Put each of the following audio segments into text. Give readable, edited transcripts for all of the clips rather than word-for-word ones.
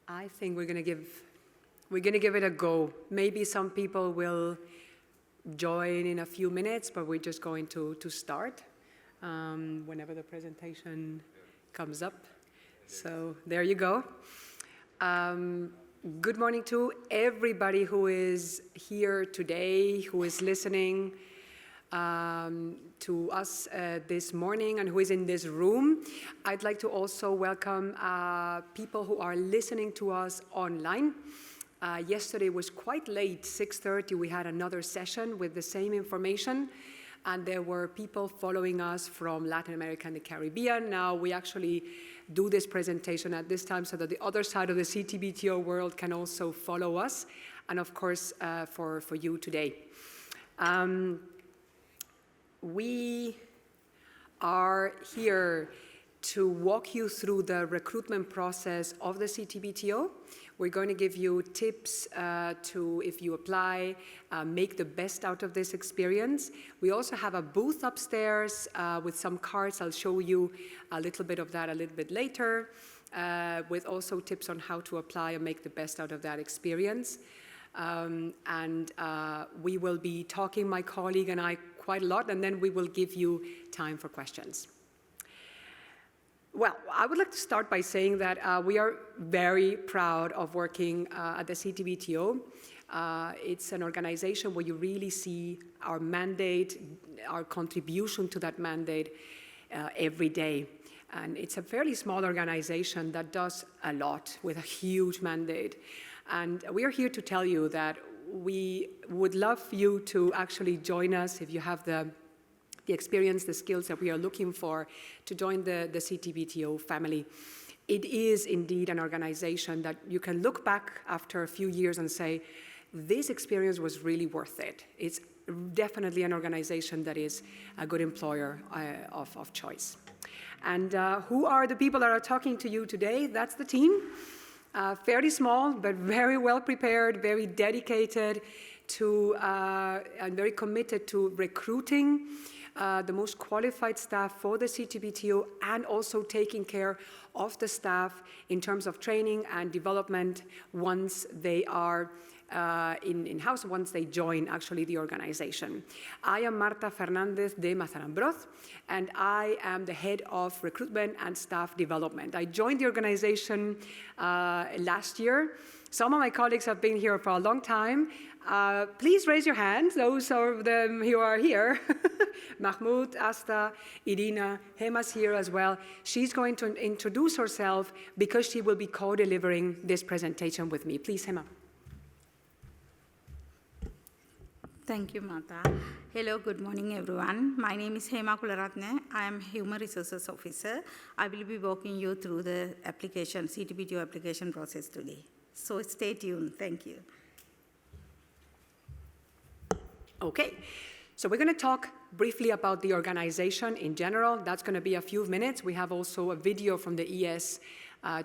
I think we're going to give it a go. Maybe some people will join in a few minutes, but we're just going to start whenever the presentation comes up. So there you go. Good morning to everybody who is here today, who is listening to us this morning and who is in this room. I'd like to also welcome people who are listening to us online. Yesterday was quite late, 6:30, we had another session with the same information, and there were people following us from Latin America and the Caribbean. Now we actually do this presentation at this time so that the other side of the CTBTO world can also follow us, and of course for you today. We are here to walk you through the recruitment process of the CTBTO. We're going to give you tips to, if you apply, make the best out of this experience. We also have a booth upstairs with some cards. I'll show you a little bit of that a little bit later, with also tips on how to apply and make the best out of that experience. We will be talking, my colleague and I, quite a lot, and then we will give you time for questions. Well, I would like to start by saying that we are very proud of working at the CTBTO. It's an organization where you really see our mandate, our contribution to that mandate every day. And it's a fairly small organization that does a lot with a huge mandate. And we are here to tell you that we would love you to actually join us if you have the experience, the skills that we are looking for to join the CTBTO family. It is indeed an organization that you can look back after a few years and say, this experience was really worth it. It's definitely an organization that is a good employer of choice. And who are the people that are talking to you today? That's the team. Fairly small, but very well prepared, very dedicated to and very committed to recruiting the most qualified staff for the CTBTO and also taking care of the staff in terms of training and development once they are in-house, once they join actually the organization. I am Marta Fernandez de Mazarambroz, and I am the head of recruitment and staff development. I joined the organization last year. Some of my colleagues have been here for a long time. Please raise your hands, those of them who are here. Mahmoud, Asta, Irina, Hema's here as well. She's going to introduce herself because she will be co-delivering this presentation with me. Please, Hema. Thank you, Marta. Hello, good morning, everyone. My name is Hema Kularatne. I am Human Resources Officer. I will be walking you through the application, CTBTO application process today. So stay tuned. Thank you. Okay, so we're going to talk briefly about the organization in general. That's going to be a few minutes. We have also a video from the ES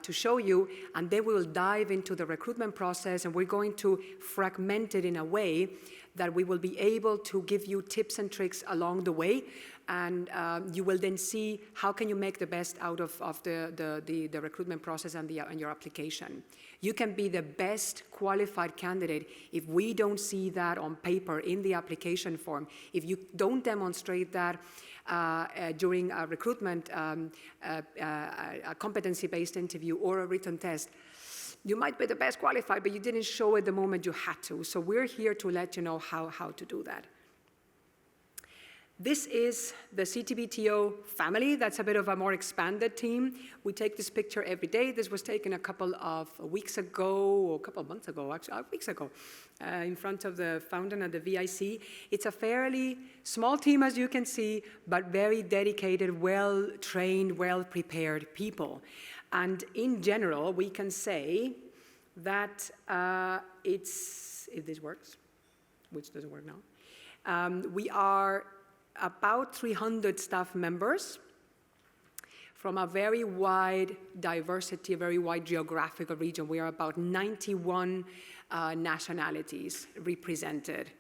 to show you, and then we will dive into the recruitment process, and we're going to fragment it in a way that we will be able to give you tips and tricks along the way, and you will then see how can you make the best out of the recruitment process and your application. You can be the best qualified candidate if we don't see that on paper in the application form, if you don't demonstrate that during a recruitment, a competency-based interview or a written test. You might be the best qualified, but you didn't show it the moment you had to. So we're here to let you know how to do that. This is the CTBTO family. That's a bit of a more expanded team. We take this picture every day. This was taken a couple of weeks ago, or a couple of months ago, actually, weeks ago, in front of the fountain at the VIC. It's a fairly small team, as you can see, but very dedicated, well-trained, well-prepared people. And in general, we can say that it's, if this works, which doesn't work now, we are about 300 staff members from a very wide diversity, a very wide geographical region. We are about 91 nationalities represented.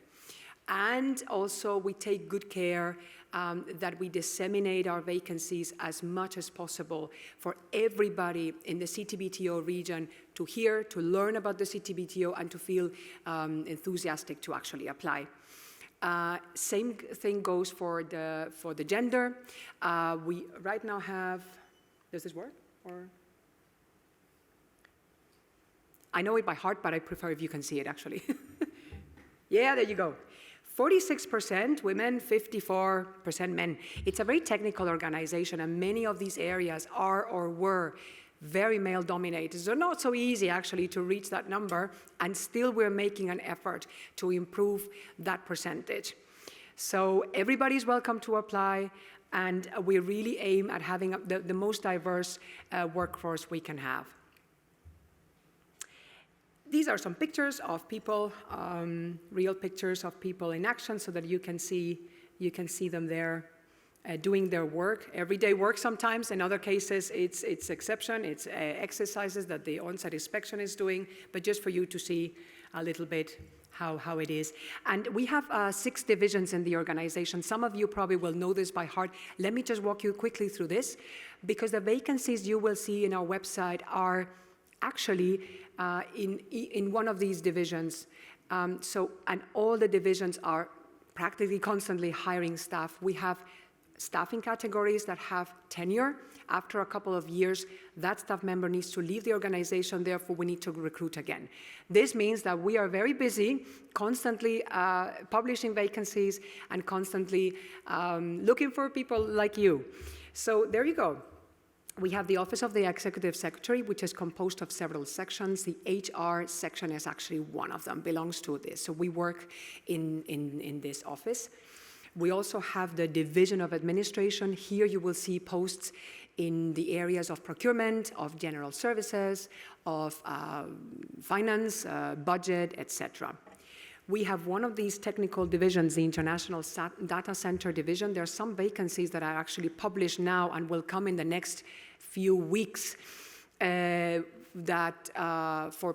And also we take good care that we disseminate our vacancies as much as possible for everybody in the CTBTO region to hear, to learn about the CTBTO, and to feel enthusiastic to actually apply. Same thing goes for the gender. We right now have, does this work? Or? I know it by heart, but I prefer if you can see it actually. Yeah, there you go. 46% women, 54% men. It's a very technical organization, and many of these areas are or were very male-dominated. So not so easy actually to reach that number, and still we're making an effort to improve that percentage. So everybody's welcome to apply, and we really aim at having the most diverse workforce we can have. These are some pictures of people, real pictures of people in action, so that you can see them there doing their work, everyday work sometimes. In other cases, it's exception, it's exercises that the on-site inspection is doing, but just for you to see a little bit how it is. And we have 6 divisions in the organization. Some of you probably will know this by heart. Let me just walk you quickly through this, because the vacancies you will see in our website are actually in one of these divisions. And all the divisions are practically constantly hiring staff. We have staffing categories that have tenure. After a couple of years, that staff member needs to leave the organization, therefore we need to recruit again. This means that we are very busy, constantly publishing vacancies and constantly looking for people like you. So there you go. We have the Office of the Executive Secretary, which is composed of several sections. The HR section is actually one of them, belongs to this. So we work in this office. We also have the Division of Administration. Here you will see posts in the areas of procurement, of general services, of finance, budget, etc. We have one of these technical divisions, the International Data Center Division. There are some vacancies that are actually published now and will come in the next few weeks for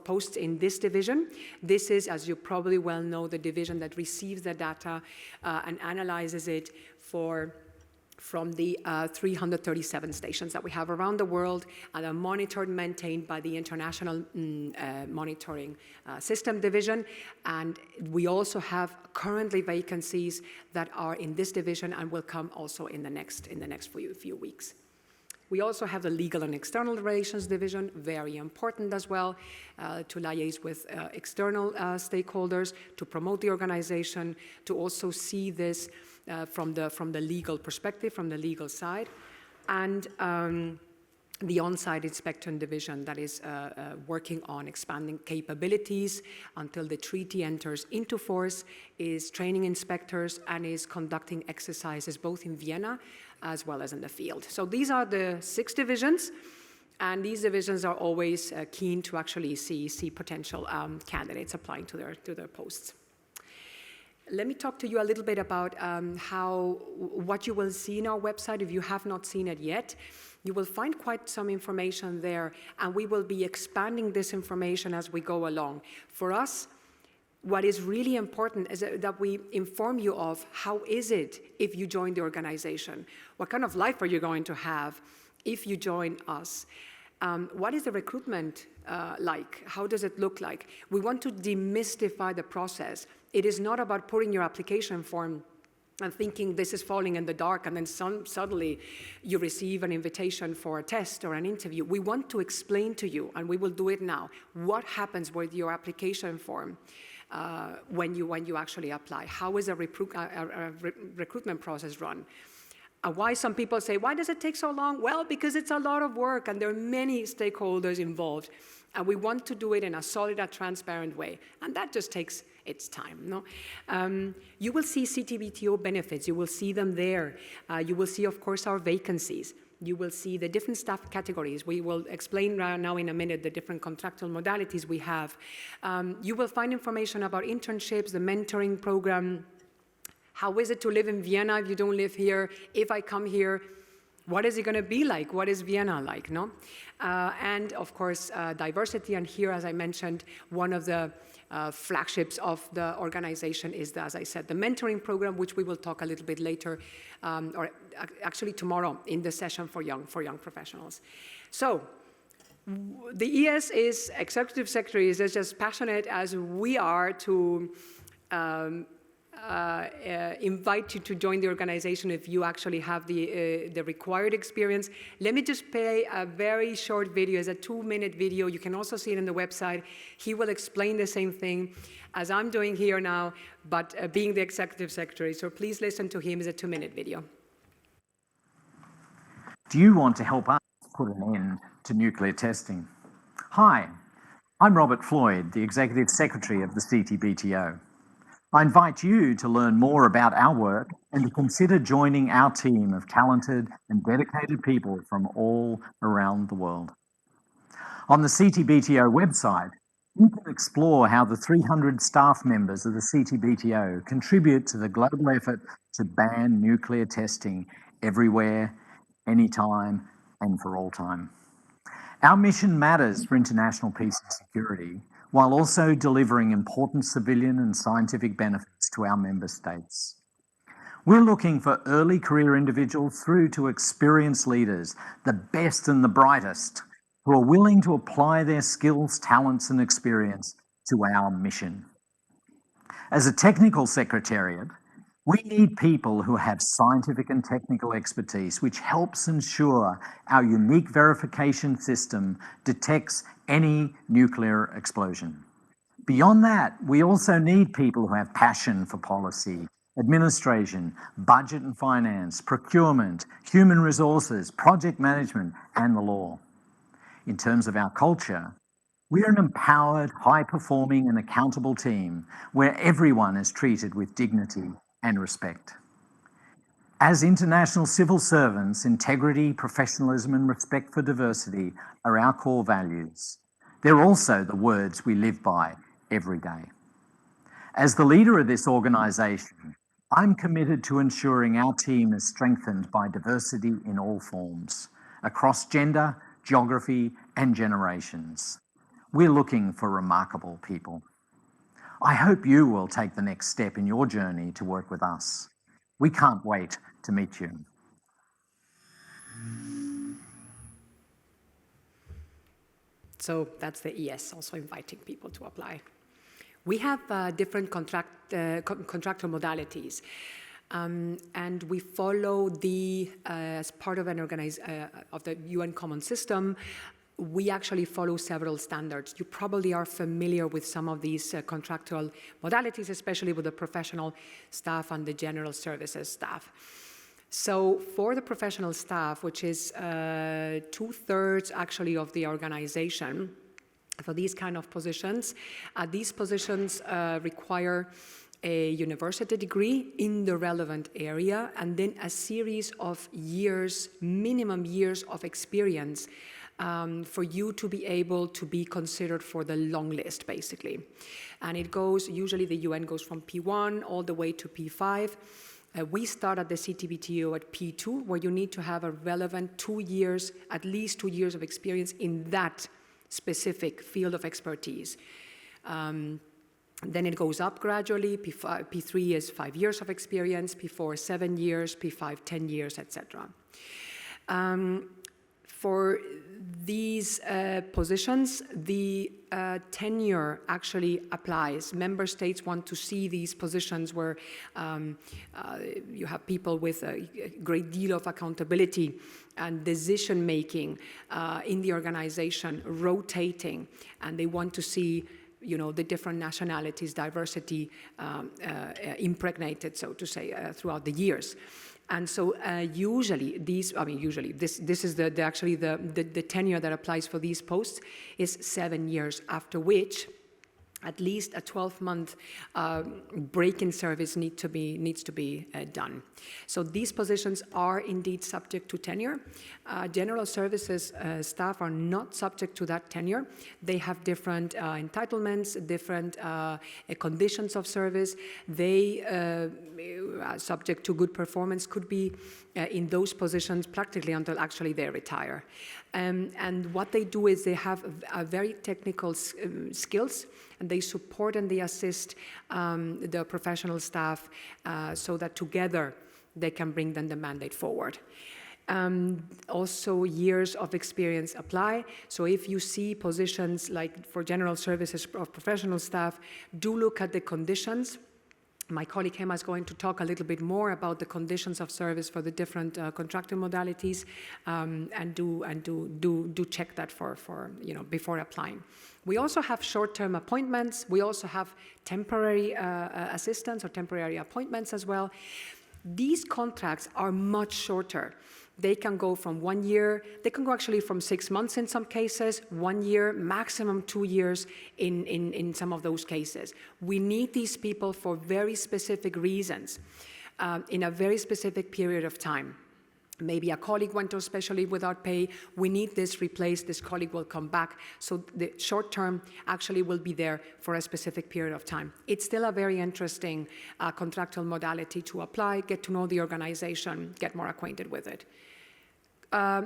posts in this division. This is, as you probably well know, the division that receives the data and analyzes it from the 337 stations that we have around the world, and are monitored and maintained by the International Monitoring System Division. And we also have currently vacancies that are in this division and will come also in the next few weeks. We also have the Legal and External Relations Division, very important as well, to liaise with external stakeholders, to promote the organization, to also see this from the legal perspective, from the legal side. And the On-Site Inspection Division that is working on expanding capabilities until the treaty enters into force, is training inspectors and is conducting exercises both in Vienna as well as in the field. So these are the 6 divisions, and these divisions are always keen to actually see potential candidates applying to their posts. Let me talk to you a little bit about what you will see in our website. If you have not seen it yet, you will find quite some information there, and we will be expanding this information as we go along. For us, what is really important is that we inform you of how is it if you join the organization? What kind of life are you going to have if you join us? What is the recruitment like? How does it look like? We want to demystify the process. It is not about putting your application form and thinking this is falling in the dark, and then suddenly you receive an invitation for a test or an interview. We want to explain to you, and we will do it now, what happens with your application form when you actually apply. How is a recruitment process run? Why some people say, why does it take so long? Well, because it's a lot of work and there are many stakeholders involved. And we want to do it in a solid and transparent way. And that just takes its time. No? You will see CTBTO benefits. You will see them there. You will see, of course, our vacancies. You will see the different staff categories. We will explain now in a minute the different contractual modalities we have. You will find information about internships, the mentoring program. How is it to live in Vienna if you don't live here? If I come here, what is it going to be like? What is Vienna like, no? And of course, diversity. And here, as I mentioned, one of the flagships of the organization is, as I said, the mentoring program, which we will talk a little bit later, or actually tomorrow in the session for young professionals. So the ES is, Executive Secretary is just as passionate as we are to invite you to join the organization if you actually have the required experience. Let me just play a very short video. It's a 2-minute video. You can also see it on the website. He will explain the same thing as I'm doing here now, but being the Executive Secretary. So please listen to him. It's a 2-minute video. Do you want to help us put an end to nuclear testing? Hi, I'm Robert Floyd, the Executive Secretary of the CTBTO. I invite you to learn more about our work and to consider joining our team of talented and dedicated people from all around the world. On the CTBTO website, you can explore how the 300 staff members of the CTBTO contribute to the global effort to ban nuclear testing everywhere, anytime, and for all time. Our mission matters for international peace and security, while also delivering important civilian and scientific benefits to our member states. We're looking for early career individuals through to experienced leaders, the best and the brightest, who are willing to apply their skills, talents, and experience to our mission. As a technical secretariat, we need people who have scientific and technical expertise, which helps ensure our unique verification system detects any nuclear explosion. Beyond that, we also need people who have passion for policy, administration, budget and finance, procurement, human resources, project management, and the law. In terms of our culture, we are an empowered, high-performing and accountable team where everyone is treated with dignity and respect. As international civil servants, integrity, professionalism, and respect for diversity are our core values. They're also the words we live by every day. As the leader of this organisation, I'm committed to ensuring our team is strengthened by diversity in all forms, across gender, geography, and generations. We're looking for remarkable people. I hope you will take the next step in your journey to work with us. We can't wait to meet you. So that's the ES, also inviting people to apply. We have different contractual modalities, and we follow as part of of the UN Common System. We actually follow several standards. You probably are familiar with some of these contractual modalities, especially with the professional staff and the general services staff. So for the professional staff, which is 2/3 actually of the organization, for these kind of positions, these positions require a university degree in the relevant area and then a series of years, minimum years of experience for you to be able to be considered for the long list, basically. And it goes, usually the UN goes from P1 all the way to P5. We start at the CTBTO at P2, where you need to have a relevant 2 years, at least 2 years of experience in that specific field of expertise. Then it goes up gradually. P3 is 5 years of experience, P4 7 years, P5 10 years, etc. For these positions, the tenure actually applies. Member states want to see these positions where you have people with a great deal of accountability and decision-making in the organization, rotating, and they want to see the different nationalities, diversity impregnated, so to say, throughout the years. And so usually this is actually the tenure that applies for these posts is 7 years, after which at least a 12-month break in service needs to be done. So these positions are indeed subject to tenure. General services staff are not subject to that tenure. They have different entitlements, different conditions of service. They, subject to good performance, could be in those positions practically until actually they retire. And what they do is they have very technical skills, and they support and they assist the professional staff so that together they can bring then the mandate forward. Also, years of experience apply. So if you see positions like for general services of professional staff, do look at the conditions. My colleague Hema is going to talk a little bit more about the conditions of service for the different contracting modalities, and do check that for before applying. We also have short-term appointments. We also have temporary assistants or temporary appointments as well. These contracts are much shorter. They can go from 1 year, they can go actually from 6 months in some cases, 1 year, maximum 2 years in some of those cases. We need these people for very specific reasons, in a very specific period of time. Maybe a colleague went to special leave without pay, we need this replaced, this colleague will come back. So the short term actually will be there for a specific period of time. It's still a very interesting contractual modality to apply, get to know the organization, get more acquainted with it.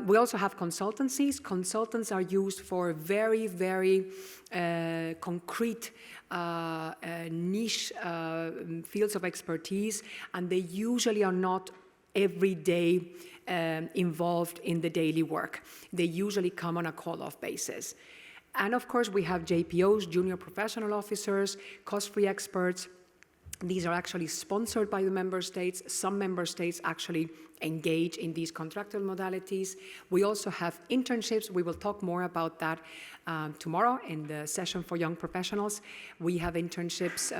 We also have consultancies. Consultants are used for very, very concrete niche fields of expertise, and they usually are not every day involved in the daily work. They usually come on a call-off basis. And of course, we have JPOs, junior professional officers, cost-free experts. These are actually sponsored by the member states. Some member states actually engage in these contractual modalities. We also have internships. We will talk more about that tomorrow in the session for young professionals. We have internships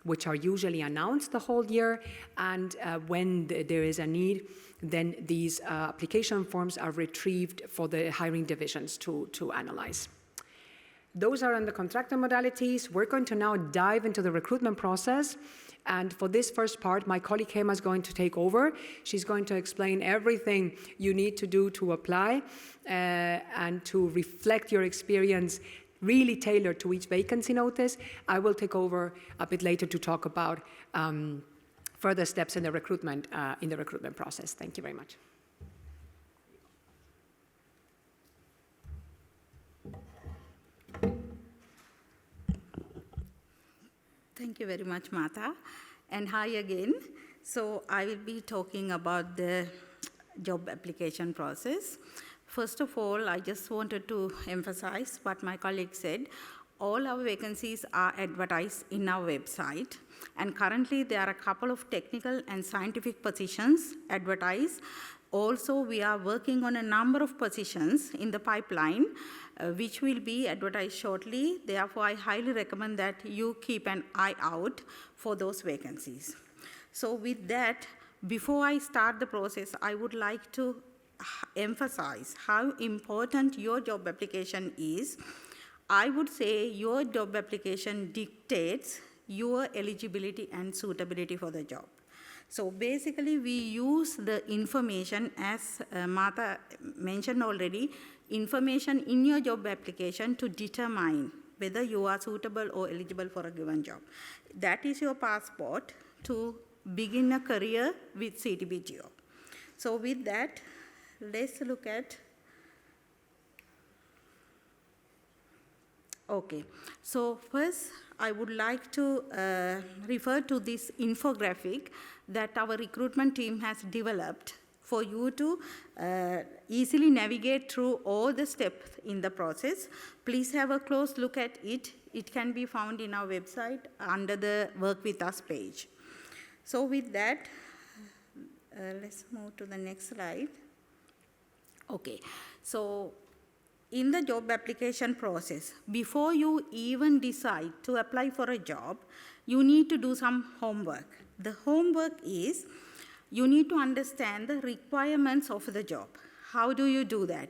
which are usually announced the whole year, and when there is a need, then these application forms are retrieved for the hiring divisions to analyze. Those are on the contractor modalities. We're going to now dive into the recruitment process. And for this first part, my colleague Hema is going to take over. She's going to explain everything you need to do to apply and to reflect your experience really tailored to each vacancy notice. I will take over a bit later to talk about further steps in the recruitment process. Thank you very much. Thank you very much, Martha. And hi again. So I will be talking about the job application process. First of all, I just wanted to emphasize what my colleague said. All our vacancies are advertised in our website. And currently, there are a couple of technical and scientific positions advertised. Also, we are working on a number of positions in the pipeline, which will be advertised shortly. Therefore, I highly recommend that you keep an eye out for those vacancies. So with that, before I start the process, I would like to emphasize how important your job application is. I would say your job application dictates your eligibility and suitability for the job. So basically, we use the information, as Martha mentioned already, information in your job application to determine whether you are suitable or eligible for a given job. That is your passport to begin a career with CTBTO. So with that, let's look at. Okay, so first I would like to refer to this infographic that our recruitment team has developed for you to easily navigate through all the steps in the process. Please have a close look at it. It can be found in our website under the Work With Us page. So with that, let's move to the next slide. Okay, so in the job application process, before you even decide to apply for a job, you need to do some homework. The homework is you need to understand the requirements of the job. How do you do that?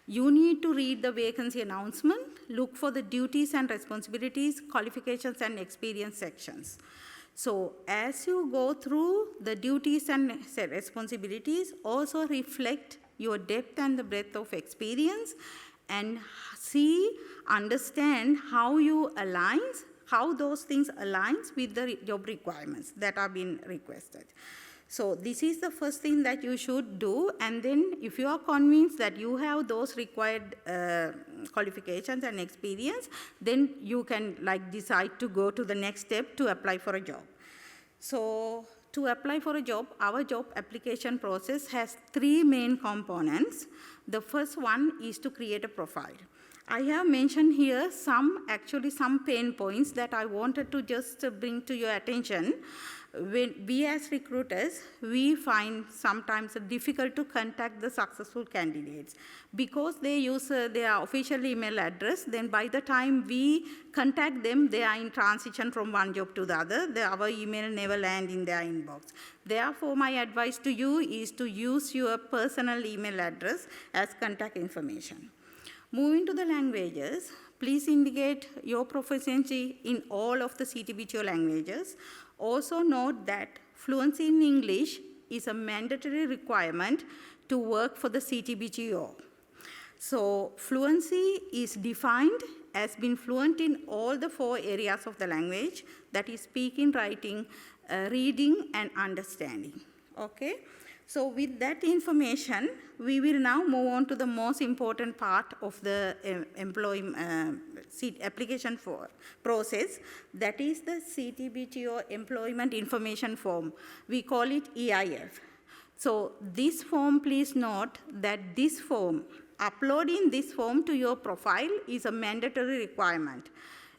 You need to read the vacancy announcement, look for the duties and responsibilities, qualifications and experience sections. So as you go through the duties and responsibilities, also reflect your depth and the breadth of experience and see, understand how those things aligns with the job requirements that are being requested. So this is the first thing that you should do, and then if you are convinced that you have those required qualifications and experience, then you can decide to go to the next step to apply for a job. So to apply for a job, our job application process has 3 main components. The first one is to create a profile. I have mentioned here some pain points that I wanted to just bring to your attention. When we as recruiters, we find sometimes difficult to contact the successful candidates because they use their official email address. Then by the time we contact them, they are in transition from one job to the other. Our email never lands in their inbox. Therefore, my advice to you is to use your personal email address as contact information. Moving to the languages, please indicate your proficiency in all of the CTBTO languages. Also note that fluency in English is a mandatory requirement to work for the CTBTO. So fluency is defined as being fluent in all the 4 areas of the language, that is speaking, writing, reading, and understanding. Okay? So with that information, we will now move on to the most important part of the application process, that is the CTBTO Employment Information Form. We call it EIF. So this form, please note that this form, uploading this form to your profile is a mandatory requirement.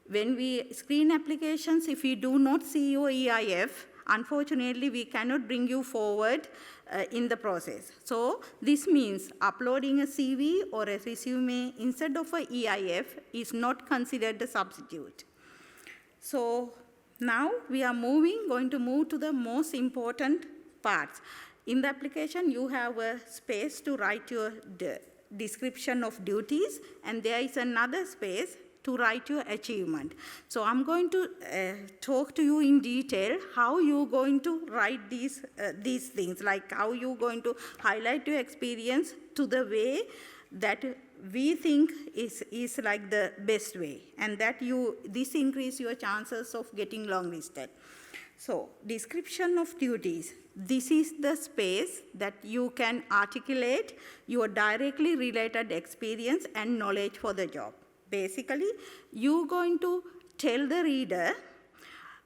When we screen applications, if you do not see your EIF, unfortunately, we cannot bring you forward in the process. So this means uploading a CV or a resume instead of a EIF is not considered a substitute. So now we are going to move to the most important parts. In the application, you have a space to write your description of duties, and there is another space to write your achievement. So I'm going to talk to you in detail how you're going to write these things, like how you're going to highlight your experience to the way that we think is like the best way, and that this increase your chances of getting longlisted. So description of duties. This is the space that you can articulate your directly related experience and knowledge for the job. Basically, you're going to tell the reader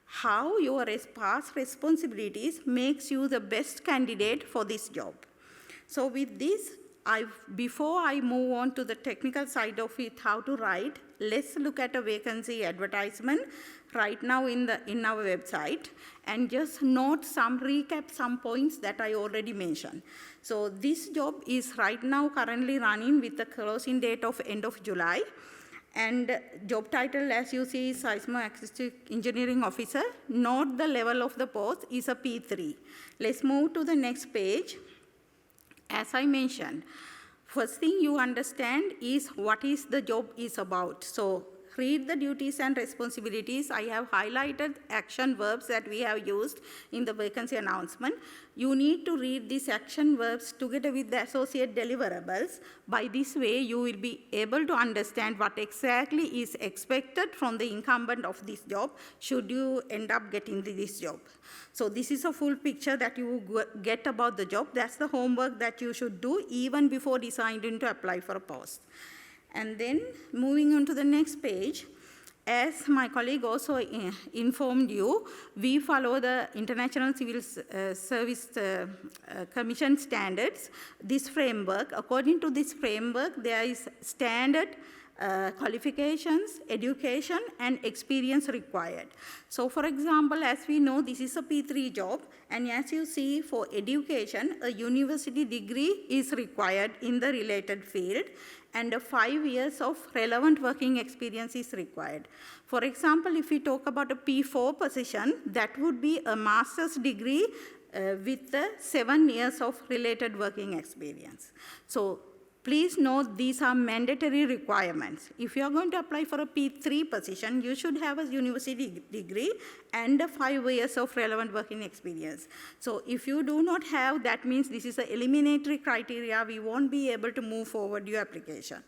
how your past responsibilities makes you the best candidate for this job. So with this, before I move on to the technical side of it, how to write, let's look at a vacancy advertisement right now in our website, and just recap some points that I already mentioned. So this job is right now currently running with the closing date of end of July. And job title, as you see, is Seismo-Acoustic Engineering Officer. Note the level of the post is a P3. Let's move to the next page. As I mentioned, first thing you understand is what is the job is about. So read the duties and responsibilities. I have highlighted action verbs that we have used in the vacancy announcement. You need to read these action verbs together with the associate deliverables. By this way, you will be able to understand what exactly is expected from the incumbent of this job should you end up getting this job. So this is a full picture that you get about the job. That's the homework that you should do even before deciding to apply for a post. And then moving on to the next page, as my colleague also informed you, we follow the International Civil Service Commission standards, this framework. According to this framework, there is standard qualifications, education, and experience required. So for example, as we know, this is a P3 job, and as you see, for education, a university degree is required in the related field, and 5 years of relevant working experience is required. For example, if we talk about a P4 position, that would be a master's degree with the 7 years of related working experience. So please note these are mandatory requirements. If you are going to apply for a P3 position, you should have a university degree and 5 years of relevant working experience. So if you do not have, that means this is an eliminatory criteria. We won't be able to move forward your application.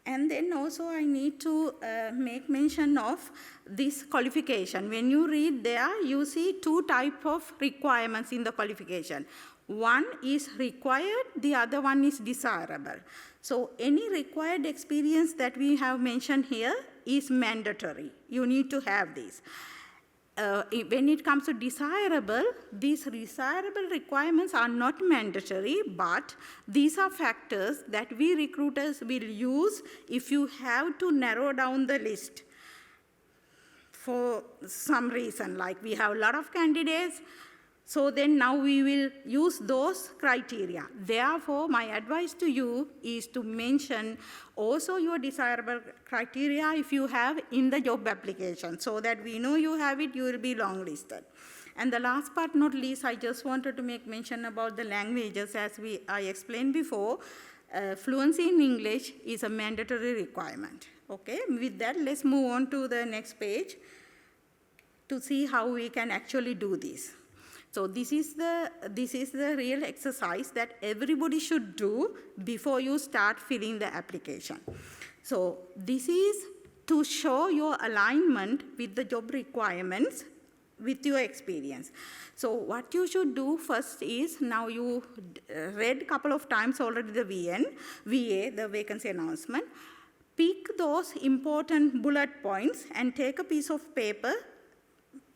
And then also I need to make mention of this qualification. When you read there, you see 2 types of requirements in the qualification. One is required, the other one is desirable. So any required experience that we have mentioned here is mandatory. You need to have this. When it comes to desirable, these desirable requirements are not mandatory, but these are factors that we recruiters will use if you have to narrow down the list for some reason, like we have a lot of candidates, so then now we will use those criteria. Therefore, my advice to you is to mention also your desirable criteria if you have in the job application, so that we know you have it, you will be long listed. And the last but not least, I just wanted to make mention about the languages. As I explained before, fluency in English is a mandatory requirement. Okay, with that, let's move on to the next page to see how we can actually do this. So this is the real exercise that everybody should do before you start filling the application. So this is to show your alignment with the job requirements with your experience. So what you should do first is, now you read a couple of times already the VA, the vacancy announcement. Pick those important bullet points and take a piece of paper,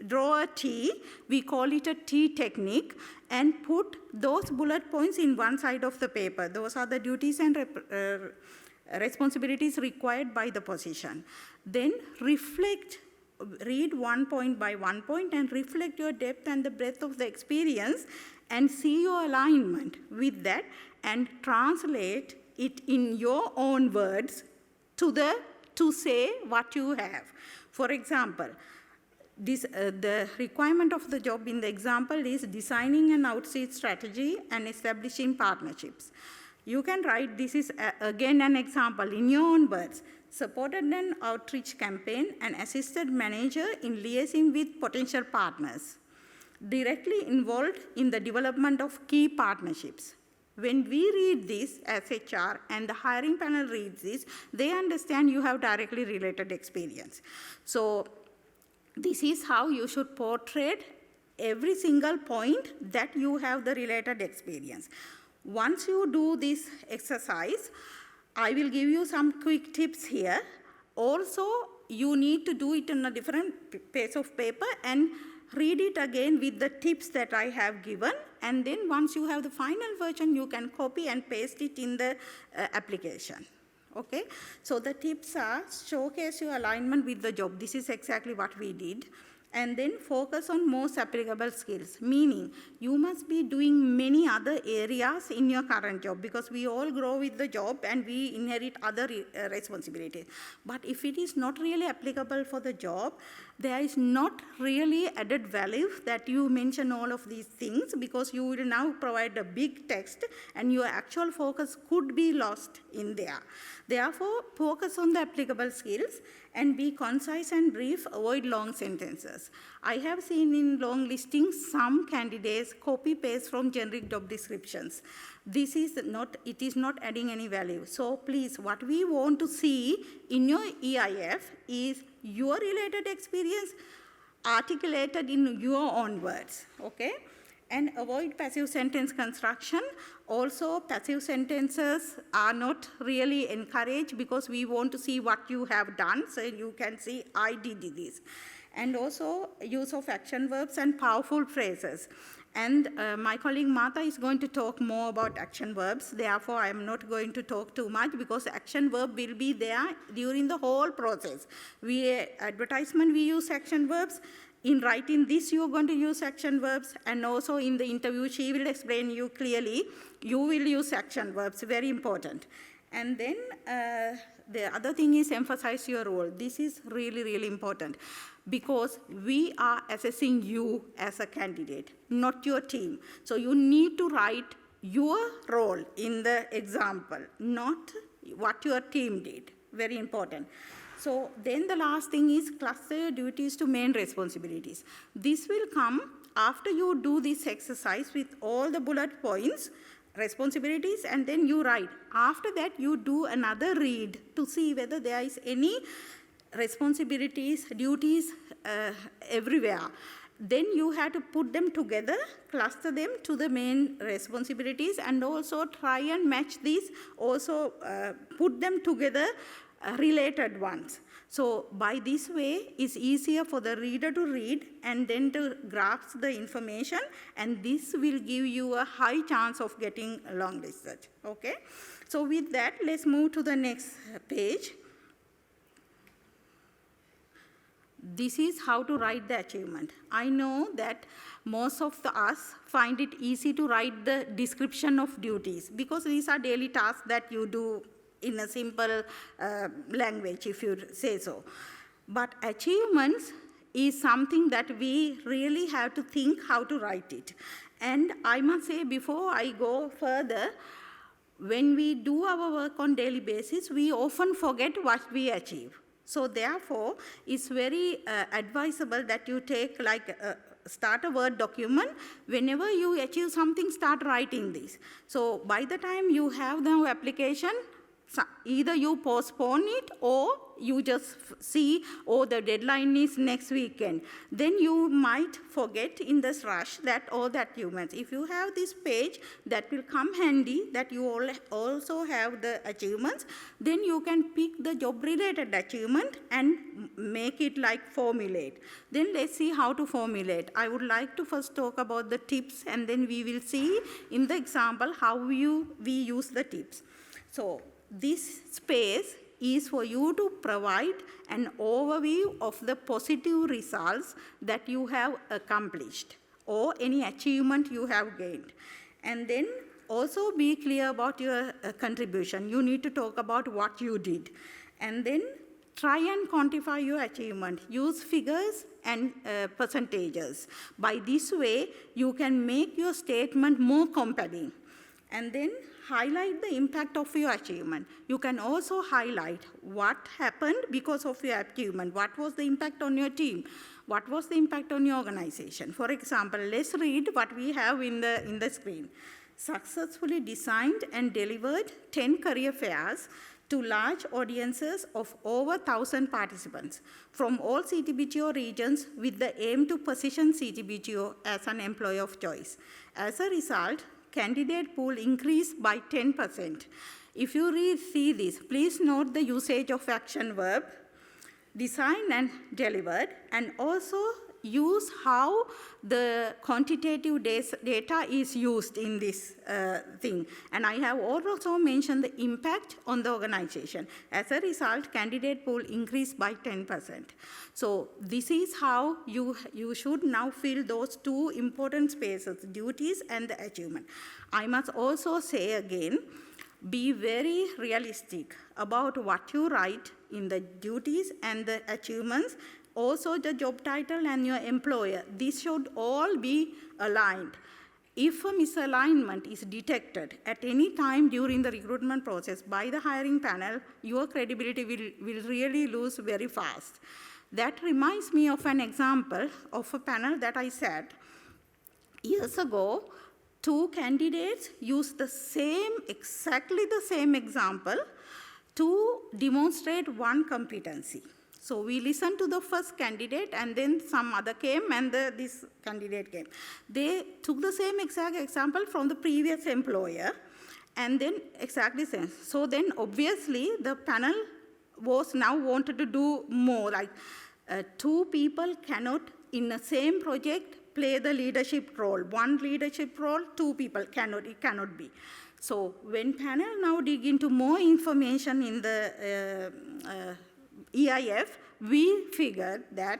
draw a T, we call it a T technique, and put those bullet points in one side of the paper. Those are the duties and responsibilities required by the position. Then reflect, read one point by one point and reflect your depth and the breadth of the experience and see your alignment with that and translate it in your own words to say what you have. For example, the requirement of the job in the example is designing an outreach strategy and establishing partnerships. You can write, this is again an example in your own words. Supported an outreach campaign and assisted manager in liaising with potential partners. Directly involved in the development of key partnerships. When we read this as HR and the hiring panel reads this, they understand you have directly related experience. So this is how you should portray every single point that you have the related experience. Once you do this exercise, I will give you some quick tips here. Also, you need to do it on a different piece of paper and read it again with the tips that I have given. And then once you have the final version, you can copy and paste it in the application. Okay, so the tips are showcase your alignment with the job. This is exactly what we did. And then focus on most applicable skills, meaning you must be doing many other areas in your current job, because we all grow with the job and we inherit other responsibilities. But if it is not really applicable for the job, there is not really added value that you mention all of these things, because you will now provide a big text and your actual focus could be lost in there. Therefore, focus on the applicable skills and be concise and brief, avoid long sentences. I have seen in long listings some candidates copy-paste from generic job descriptions. This is not, it is not adding any value. So please, what we want to see in your EIF is your related experience articulated in your own words, okay? And avoid passive sentence construction. Also, passive sentences are not really encouraged because we want to see what you have done, so you can see, I did this. And also, use of action verbs and powerful phrases. And my colleague Martha is going to talk more about action verbs. Therefore, I am not going to talk too much because action verb will be there during the whole process. Advertisement, we use action verbs. In writing this, you are going to use action verbs, and also in the interview, she will explain you clearly, you will use action verbs, very important. And then the other thing is emphasize your role. This is really, really important because we are assessing you as a candidate, not your team. So you need to write your role in the example, not what your team did. Very important. So then the last thing is cluster your duties to main responsibilities. This will come after you do this exercise with all the bullet points, responsibilities, and then you write. After that, you do another read to see whether there is any responsibilities, duties everywhere. Then you have to put them together, cluster them to the main responsibilities, and also try and match these, also put them together, related ones. So by this way, it's easier for the reader to read and then to grasp the information, and this will give you a high chance of getting long research, okay? So with that, let's move to the next page. This is how to write the achievement. I know that most of us find it easy to write the description of duties because these are daily tasks that you do in a simple language, if you say so. But achievements is something that we really have to think how to write it. And I must say, before I go further, when we do our work on daily basis, we often forget what we achieve. So therefore, it's very advisable that you take start a Word document. Whenever you achieve something, start writing this. So by the time you have the application, either you postpone it or you just see, oh, the deadline is next weekend. Then you might forget in this rush that all the achievements. If you have this page, that will come handy, that you also have the achievements, then you can pick the job-related achievement and make it like formulate. Then let's see how to formulate. I would like to first talk about the tips, and then we will see in the example how we use the tips. So this space is for you to provide an overview of the positive results that you have accomplished or any achievement you have gained. And then also be clear about your contribution. You need to talk about what you did. And then try and quantify your achievement. Use figures and percentages. By this way, you can make your statement more compelling. And then highlight the impact of your achievement. You can also highlight what happened because of your achievement. What was the impact on your team? What was the impact on your organization? For example, let's read what we have in the screen. Successfully designed and delivered 10 career fairs to large audiences of over 1,000 participants from all CTBTO regions with the aim to position CTBTO as an employer of choice. As a result, candidate pool increased by 10%. If you see this, please note the usage of action verb, designed and delivered, and also use how the quantitative data is used in this thing. And I have also mentioned the impact on the organization. As a result, candidate pool increased by 10%. So this is how you should now fill those two important spaces, duties and the achievement. I must also say again, be very realistic about what you write in the duties and the achievements. Also the job title and your employer. These should all be aligned. If a misalignment is detected at any time during the recruitment process by the hiring panel, your credibility will really lose very fast. That reminds me of an example of a panel that I sat. Years ago, 2 candidates used exactly the same example to demonstrate one competency. So we listened to the first candidate, and then some other came, and this candidate came. They took the same exact example from the previous employer, and then exactly same. So then obviously the panel was now wanted to do more, like 2 people cannot in the same project play the leadership role. One leadership role, 2 people it cannot be. So when panel now dig into more information in the EIF, we figured that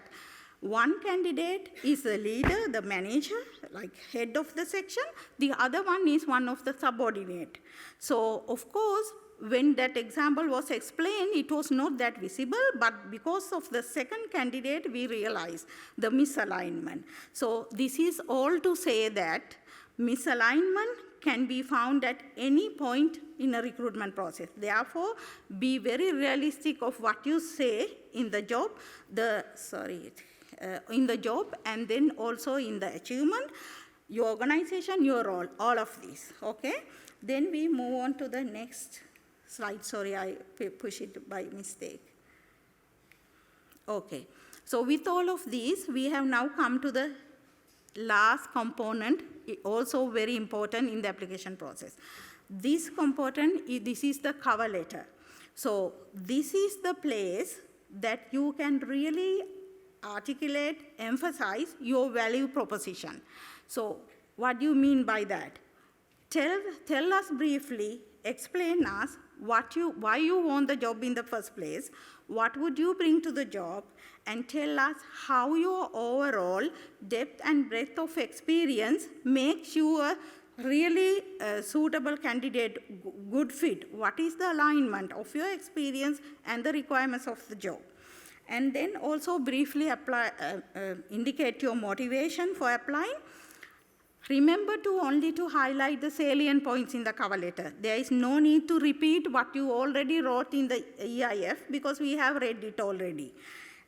one candidate is the leader, the manager, like head of the section. The other one is one of the subordinate. So of course, when that example was explained, it was not that visible, but because of the second candidate, we realized the misalignment. So this is all to say that misalignment can be found at any point in a recruitment process. Therefore, be very realistic of what you say in the job, in the job, and then also in the achievement, your organization, your role, all of these, okay? Then we move on to the next slide. Sorry, I pushed it by mistake. Okay, so with all of these, we have now come to the last component, also very important in the application process. This component, this is the cover letter. So this is the place that you can really articulate, emphasize your value proposition. So what do you mean by that? Tell us briefly, explain us why you want the job in the first place, what would you bring to the job, and tell us how your overall depth and breadth of experience makes you a really suitable candidate, good fit. What is the alignment of your experience and the requirements of the job? And then also briefly indicate your motivation for applying. Remember to only highlight the salient points in the cover letter. There is no need to repeat what you already wrote in the EIF because we have read it already.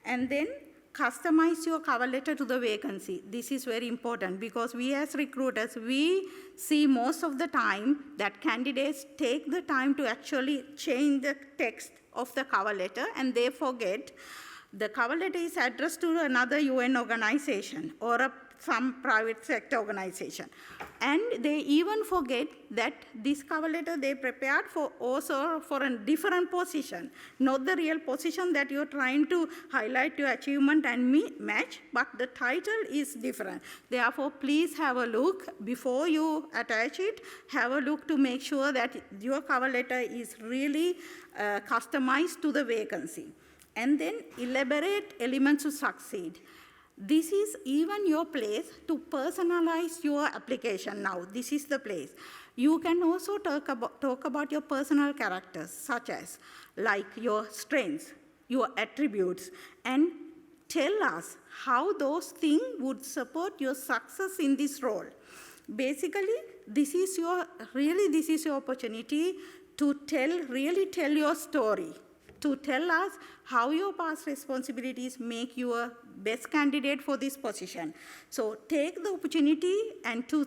And then customize your cover letter to the vacancy. This is very important because we as recruiters, we see most of the time that candidates take the time to actually change the text of the cover letter and they forget the cover letter is addressed to another UN organization or some private sector organization. And they even forget that this cover letter they prepared for also for a different position, not the real position that you're trying to highlight your achievement and match, but the title is different. Therefore, please have a look before you attach it, have a look to make sure that your cover letter is really customized to the vacancy. And then elaborate elements to succeed. This is even your place to personalize your application now. This is the place. You can also talk about your personal characters, such as like your strengths, your attributes, and tell us how those things would support your success in this role. Basically, this is your opportunity to really tell your story, to tell us how your past responsibilities make you a best candidate for this position. So take the opportunity and to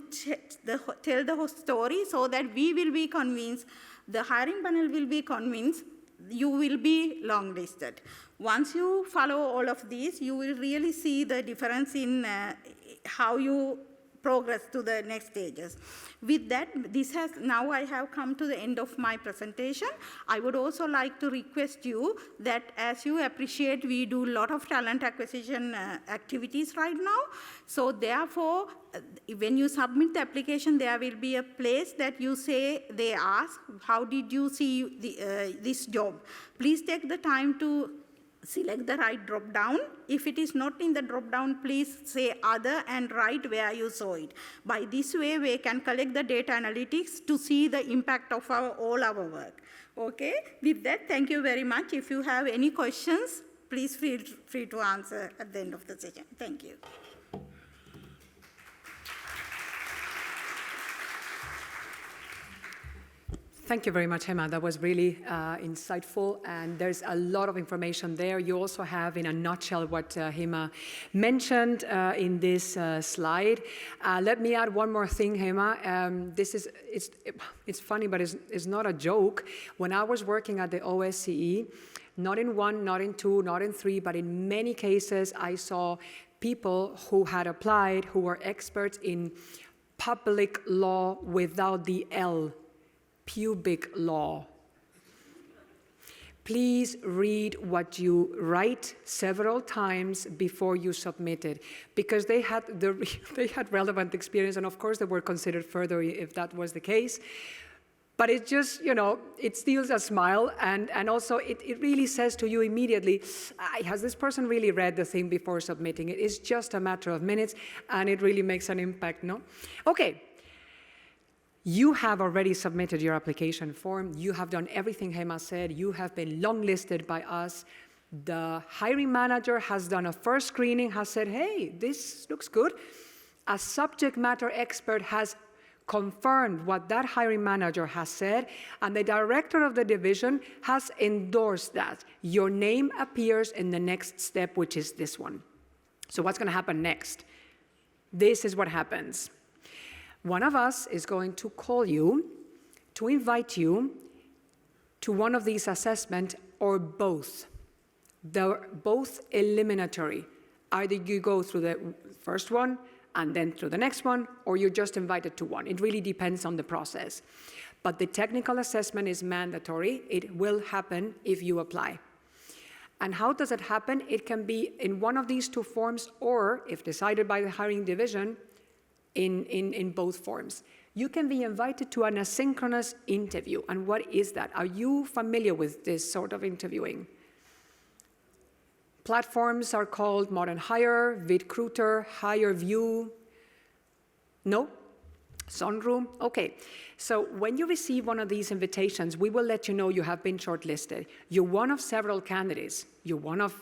tell the whole story so that we will be convinced, the hiring panel will be convinced, you will be longlisted. Once you follow all of these, you will really see the difference in how you progress to the next stages. With that, now I have come to the end of my presentation. I would also like to request you that as you appreciate, we do a lot of talent acquisition activities right now. So therefore, when you submit the application, there will be a place that you say, they ask, how did you see this job? Please take the time to select the right drop-down. If it is not in the drop-down, please say other and write where you saw it. By this way, we can collect the data analytics to see the impact of all our work. Okay, with that, thank you very much. If you have any questions, please feel free to answer at the end of the session. Thank you. Thank you very much, Emma. That was really insightful, and there's a lot of information there. You also have, in a nutshell, what Hema mentioned in this slide. Let me add one more thing, Hema. It's funny, but it's not a joke. When I was working at the OSCE, not in 1, not in 2, not in 3, but in many cases, I saw people who had applied, who were experts in public law without the L. Pubic law. Please read what you write several times before you submit it, because they had relevant experience, and of course they were considered further if that was the case. But it just, it steals a smile, and also it really says to you immediately, has this person really read the thing before submitting it? It's just a matter of minutes, and it really makes an impact, no? Okay. You have already submitted your application form. You have done everything Hema said. You have been longlisted by us. The hiring manager has done a first screening, has said, hey, this looks good. A subject matter expert has confirmed what that hiring manager has said, and the director of the division has endorsed that. Your name appears in the next step, which is this one. So what's going to happen next? This is what happens. One of us is going to call you to invite you to one of these assessments or both. They're both eliminatory. Either you go through the first one and then through the next one, or you're just invited to one. It really depends on the process. But the technical assessment is mandatory. It will happen if you apply. And how does it happen? It can be in one of these two forms, or, if decided by the hiring division, in both forms. You can be invited to an asynchronous interview. And what is that? Are you familiar with this sort of interviewing? Platforms are called Modern Hire, Recruiter, HireView. No? Sunroom? Okay. So when you receive one of these invitations, we will let you know you have been shortlisted. You're one of several candidates. You're one of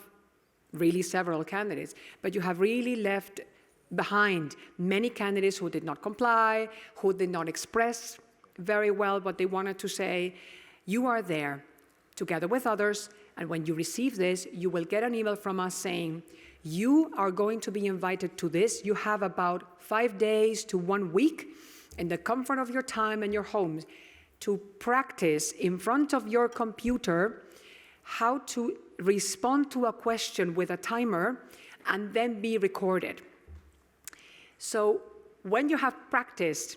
really several candidates. But you have really left behind many candidates who did not comply, who did not express very well what they wanted to say. You are there together with others, and when you receive this, you will get an email from us saying, you are going to be invited to this. You have about 5 days to 1 week in the comfort of your time and your homes to practice in front of your computer how to respond to a question with a timer and then be recorded. So when you have practiced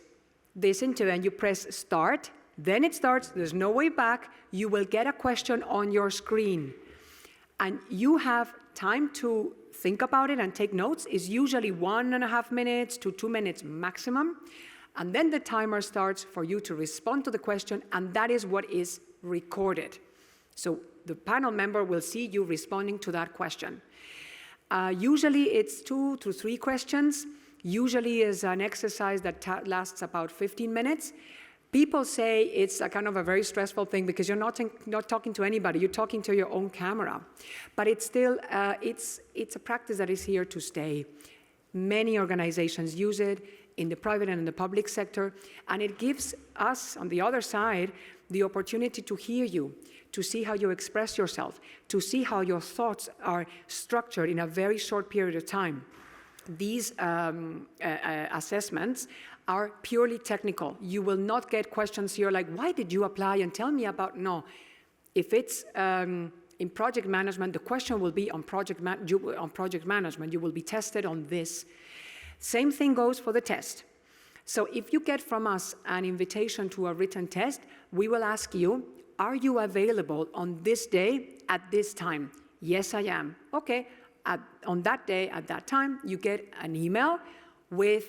this interview and you press start, then it starts, there's no way back, you will get a question on your screen. And you have time to think about it and take notes. It's usually 1.5 minutes to 2 minutes maximum. And then the timer starts for you to respond to the question, and that is what is recorded. So the panel member will see you responding to that question. Usually it's 2 to 3 questions. Usually is an exercise that lasts about 15 minutes. People say it's a kind of a very stressful thing because you're not talking to anybody, you're talking to your own camera. But it's still, it's a practice that is here to stay. Many organizations use it in the private and in the public sector, and it gives us, on the other side, the opportunity to hear you, to see how you express yourself, to see how your thoughts are structured in a very short period of time. These assessments are purely technical. You will not get questions here like, why did you apply and tell me about, no. If it's in project management, the question will be on project management. You will be tested on this. Same thing goes for the test. So if you get from us an invitation to a written test, we will ask you, are you available on this day at this time? Yes, I am. Okay. On that day, at that time, you get an email with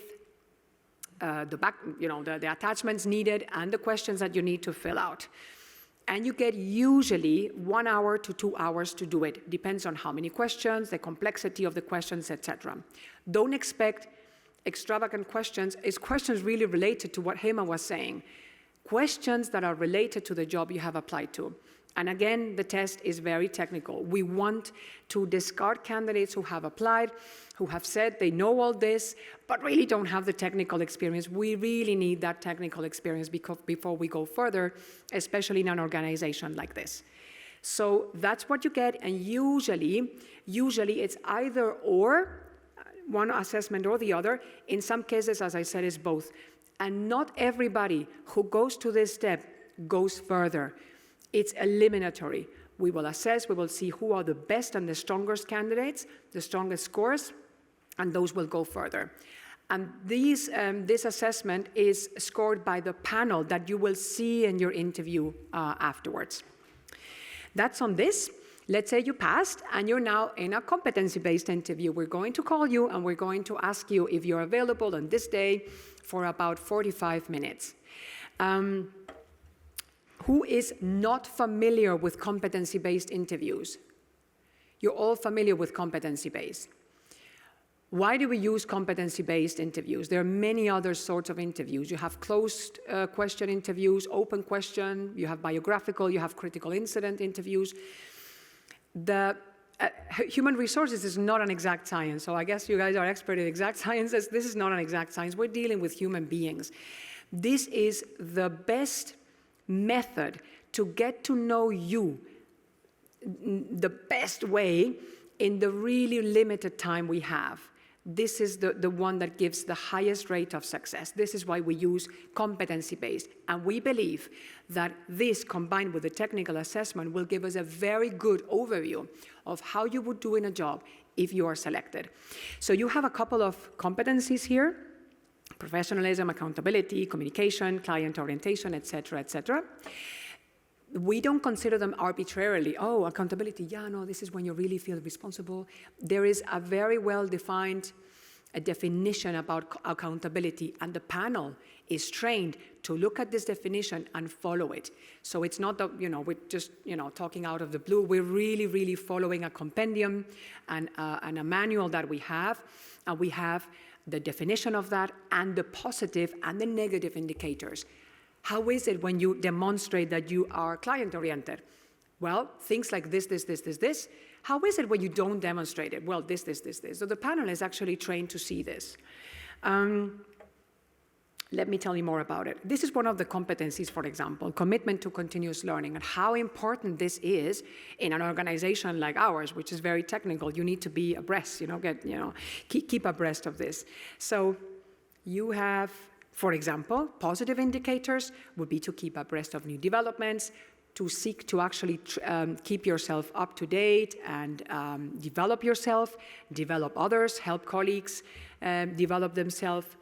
the attachments needed and the questions that you need to fill out. And you get usually 1 hour to 2 hours to do it. Depends on how many questions, the complexity of the questions, etc. Don't expect extravagant questions. It's questions really related to what Hema was saying. Questions that are related to the job you have applied to. And again, the test is very technical. We want to discard candidates who have applied, who have said they know all this, but really don't have the technical experience. We really need that technical experience before we go further, especially in an organization like this. So that's what you get, and usually it's either or, one assessment or the other. In some cases, as I said, it's both. And not everybody who goes to this step goes further. It's eliminatory. We will assess, we will see who are the best and the strongest candidates, the strongest scores, and those will go further. And this assessment is scored by the panel that you will see in your interview afterwards. That's on this. Let's say you passed and you're now in a competency-based interview. We're going to call you and we're going to ask you if you're available on this day for about 45 minutes. Who is not familiar with competency-based interviews? You're all familiar with competency-based. Why do we use competency-based interviews? There are many other sorts of interviews. You have closed question interviews, open question, you have biographical, you have critical incident interviews. Human resources is not an exact science, so I guess you guys are expert in exact sciences. This is not an exact science. We're dealing with human beings. This is the best method to get to know you the best way in the really limited time we have. This is the one that gives the highest rate of success. This is why we use competency-based. And we believe that this, combined with the technical assessment, will give us a very good overview of how you would do in a job if you are selected. So you have a couple of competencies here: professionalism, accountability, communication, client orientation, etc., etc. We don't consider them arbitrarily. Oh, accountability, yeah, no, this is when you really feel responsible. There is a very well-defined definition about accountability, and the panel is trained to look at this definition and follow it. So it's not that, we're just, talking out of the blue. We're really, really following a compendium and a manual that we have, and we have the definition of that and the positive and the negative indicators. How is it when you demonstrate that you are client-oriented? Well, things like this. How is it when you don't demonstrate it? Well, this. So the panel is actually trained to see this. Let me tell you more about it. This is one of the competencies, for example, commitment to continuous learning, and how important this is in an organization like ours, which is very technical. You need to be abreast, keep abreast of this. So you have, for example, positive indicators would be to keep abreast of new developments, to seek to actually keep yourself up to date and develop yourself, develop others, help colleagues develop themselves,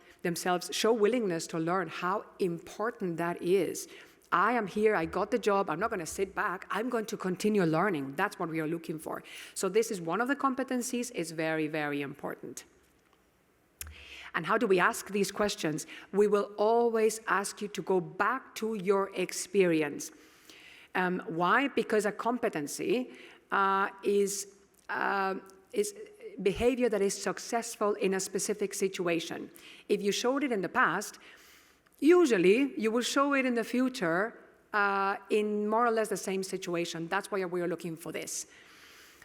show willingness to learn. How important that is. I am here, I got the job, I'm not going to sit back, I'm going to continue learning. That's what we are looking for. So this is one of the competencies. It's very, very important. And how do we ask these questions? We will always ask you to go back to your experience. Why? Because a competency is behavior that is successful in a specific situation. If you showed it in the past, usually you will show it in the future in more or less the same situation. That's why we are looking for this.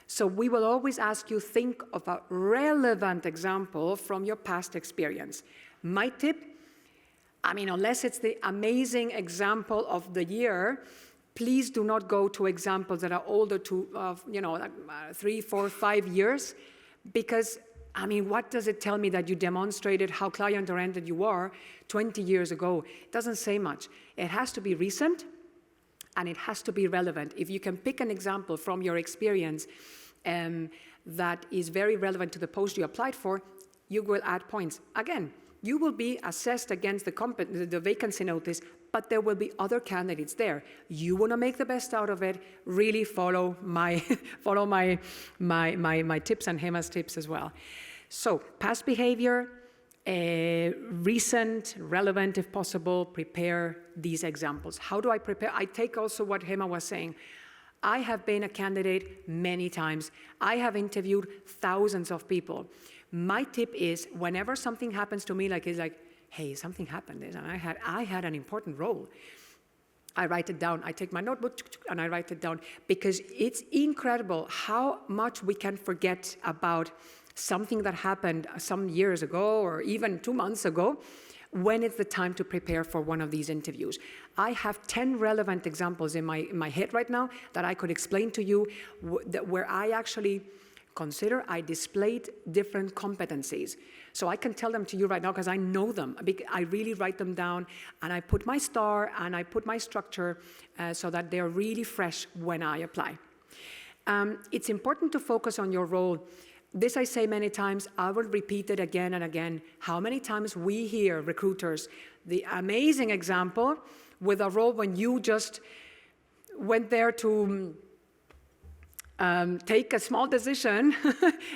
So we will always ask you, think of a relevant example from your past experience. My tip, unless it's the amazing example of the year, please do not go to examples that are older to, 3, 4, 5 years, because, what does it tell me that you demonstrated how client-oriented you are 20 years ago? It doesn't say much. It has to be recent, and it has to be relevant. If you can pick an example from your experience that is very relevant to the post you applied for, you will add points. Again, you will be assessed against the vacancy notice, but there will be other candidates there. You want to make the best out of it. Really follow my tips and Hema's tips as well. So past behavior, recent, relevant if possible, prepare these examples. How do I prepare? I take also what Hema was saying. I have been a candidate many times. I have interviewed thousands of people. My tip is, whenever something happens to me, hey, something happened, and I had an important role, I write it down. I take my notebook and I write it down, because it's incredible how much we can forget about something that happened some years ago or even 2 months ago when it's the time to prepare for one of these interviews. I have 10 relevant examples in my head right now that I could explain to you where I actually consider I displayed different competencies. So I can tell them to you right now because I know them. I really write them down, and I put my star and I put my structure so that they're really fresh when I apply. It's important to focus on your role. This I say many times, I will repeat it again and again. How many times we hear recruiters, the amazing example with a role when you just went there to take a small decision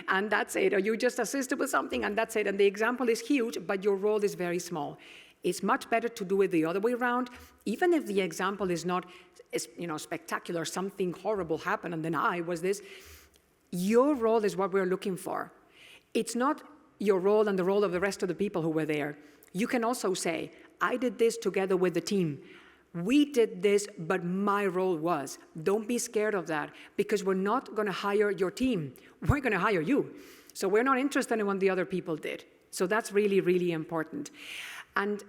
and that's it, or you just assisted with something and that's it, and the example is huge, but your role is very small. It's much better to do it the other way around, even if the example is not spectacular, something horrible happened and then I was this. Your role is what we're looking for. It's not your role and the role of the rest of the people who were there. You can also say, I did this together with the team. We did this, but my role was. Don't be scared of that, because we're not going to hire your team. We're going to hire you. So we're not interested in what the other people did. So that's really, really important. And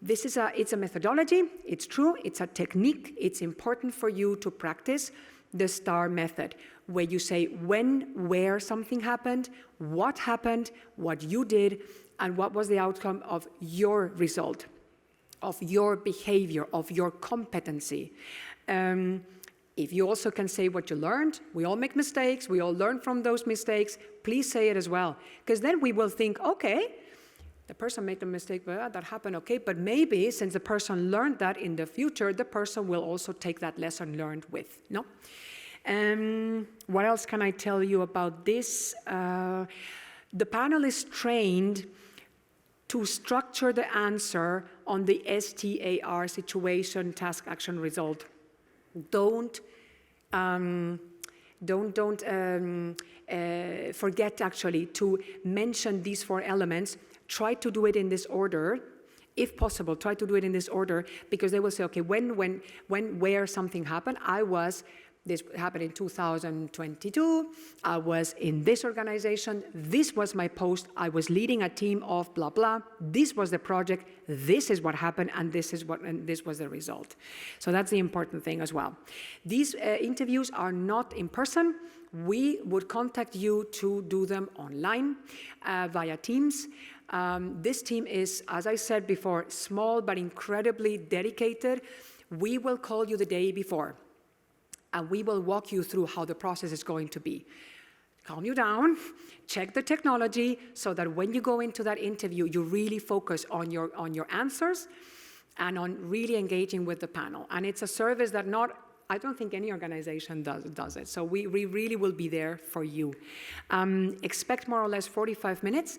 it's a methodology. It's true. It's a technique. It's important for you to practice the STAR method, where you say when, where something happened, what you did, and what was the outcome of your result, of your behavior, of your competency. If you also can say what you learned, we all make mistakes, we all learn from those mistakes, please say it as well. Because then we will think, okay, the person made a mistake, but that happened, okay, but maybe since the person learned that in the future, the person will also take that lesson learned with, no? What else can I tell you about this? The panel is trained to structure the answer on the STAR, situation, task, action, result. Don't forget actually to mention these 4 elements. Try to do it in this order. If possible, try to do it in this order, because they will say, okay, when, where something happened, this happened in 2022, I was in this organization, this was my post, I was leading a team of blah, blah, this was the project, this is what happened, and this was the result. So that's the important thing as well. These interviews are not in person. We would contact you to do them online via Teams. This team is, as I said before, small but incredibly dedicated. We will call you the day before, and we will walk you through how the process is going to be. Calm you down, check the technology, so that when you go into that interview, you really focus on your answers and on really engaging with the panel. And it's a service that I don't think any organization does it. So we really will be there for you. Expect more or less 45 minutes.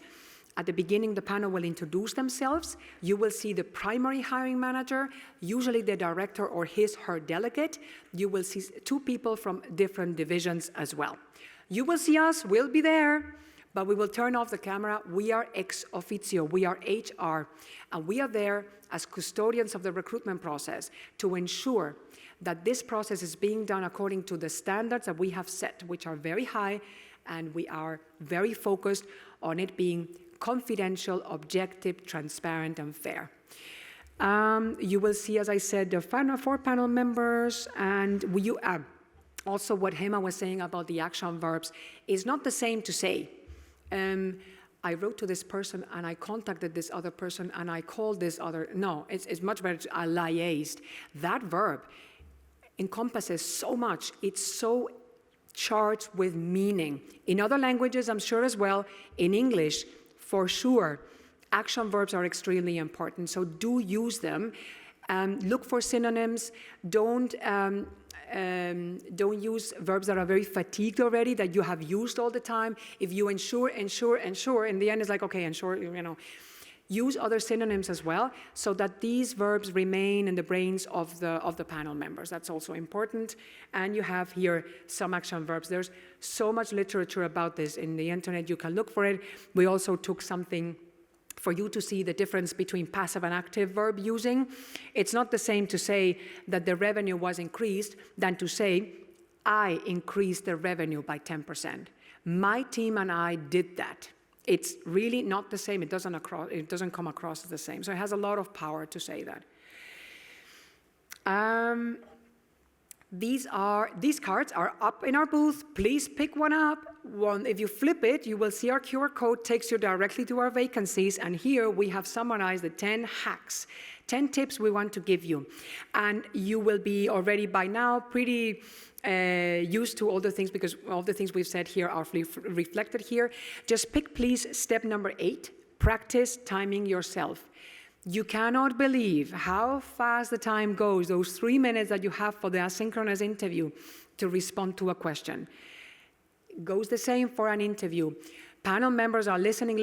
At the beginning, the panel will introduce themselves. You will see the primary hiring manager, usually the director or his/her delegate. You will see 2 people from different divisions as well. You will see us, we'll be there, but we will turn off the camera. We are ex officio, we are HR, and we are there as custodians of the recruitment process to ensure that this process is being done according to the standards that we have set, which are very high, and we are very focused on it being confidential, objective, transparent, and fair. You will see, as I said, the 4 panel members, and also what Hema was saying about the action verbs is not the same to say, I wrote to this person and I contacted this other person and I called this other. No, it's much better to liaised. That verb encompasses so much. It's so charged with meaning. In other languages, I'm sure as well, in English, for sure, action verbs are extremely important, so do use them. Look for synonyms. Don't use verbs that are very fatigued already, that you have used all the time. If you ensure, in the end it's like, okay, ensure, Use other synonyms as well, so that these verbs remain in the brains of the panel members. That's also important. And you have here some action verbs. There's so much literature about this in the internet. You can look for it. We also took something for you to see the difference between passive and active verb using. It's not the same to say that the revenue was increased than to say, I increased the revenue by 10%. My team and I did that. It's really not the same. It doesn't come across as the same. So it has a lot of power to say that. These cards are up in our booth. Please pick one up. If you flip it, you will see our QR code takes you directly to our vacancies. And here we have summarized the 10 hacks, 10 tips we want to give you. And you will be already by now pretty used to all the things, because all the things we've said here are reflected here. Just pick, please, step number 8, practice timing yourself. You cannot believe how fast the time goes, those 3 minutes that you have for the asynchronous interview to respond to a question. It goes the same for an interview. Panel members are listening.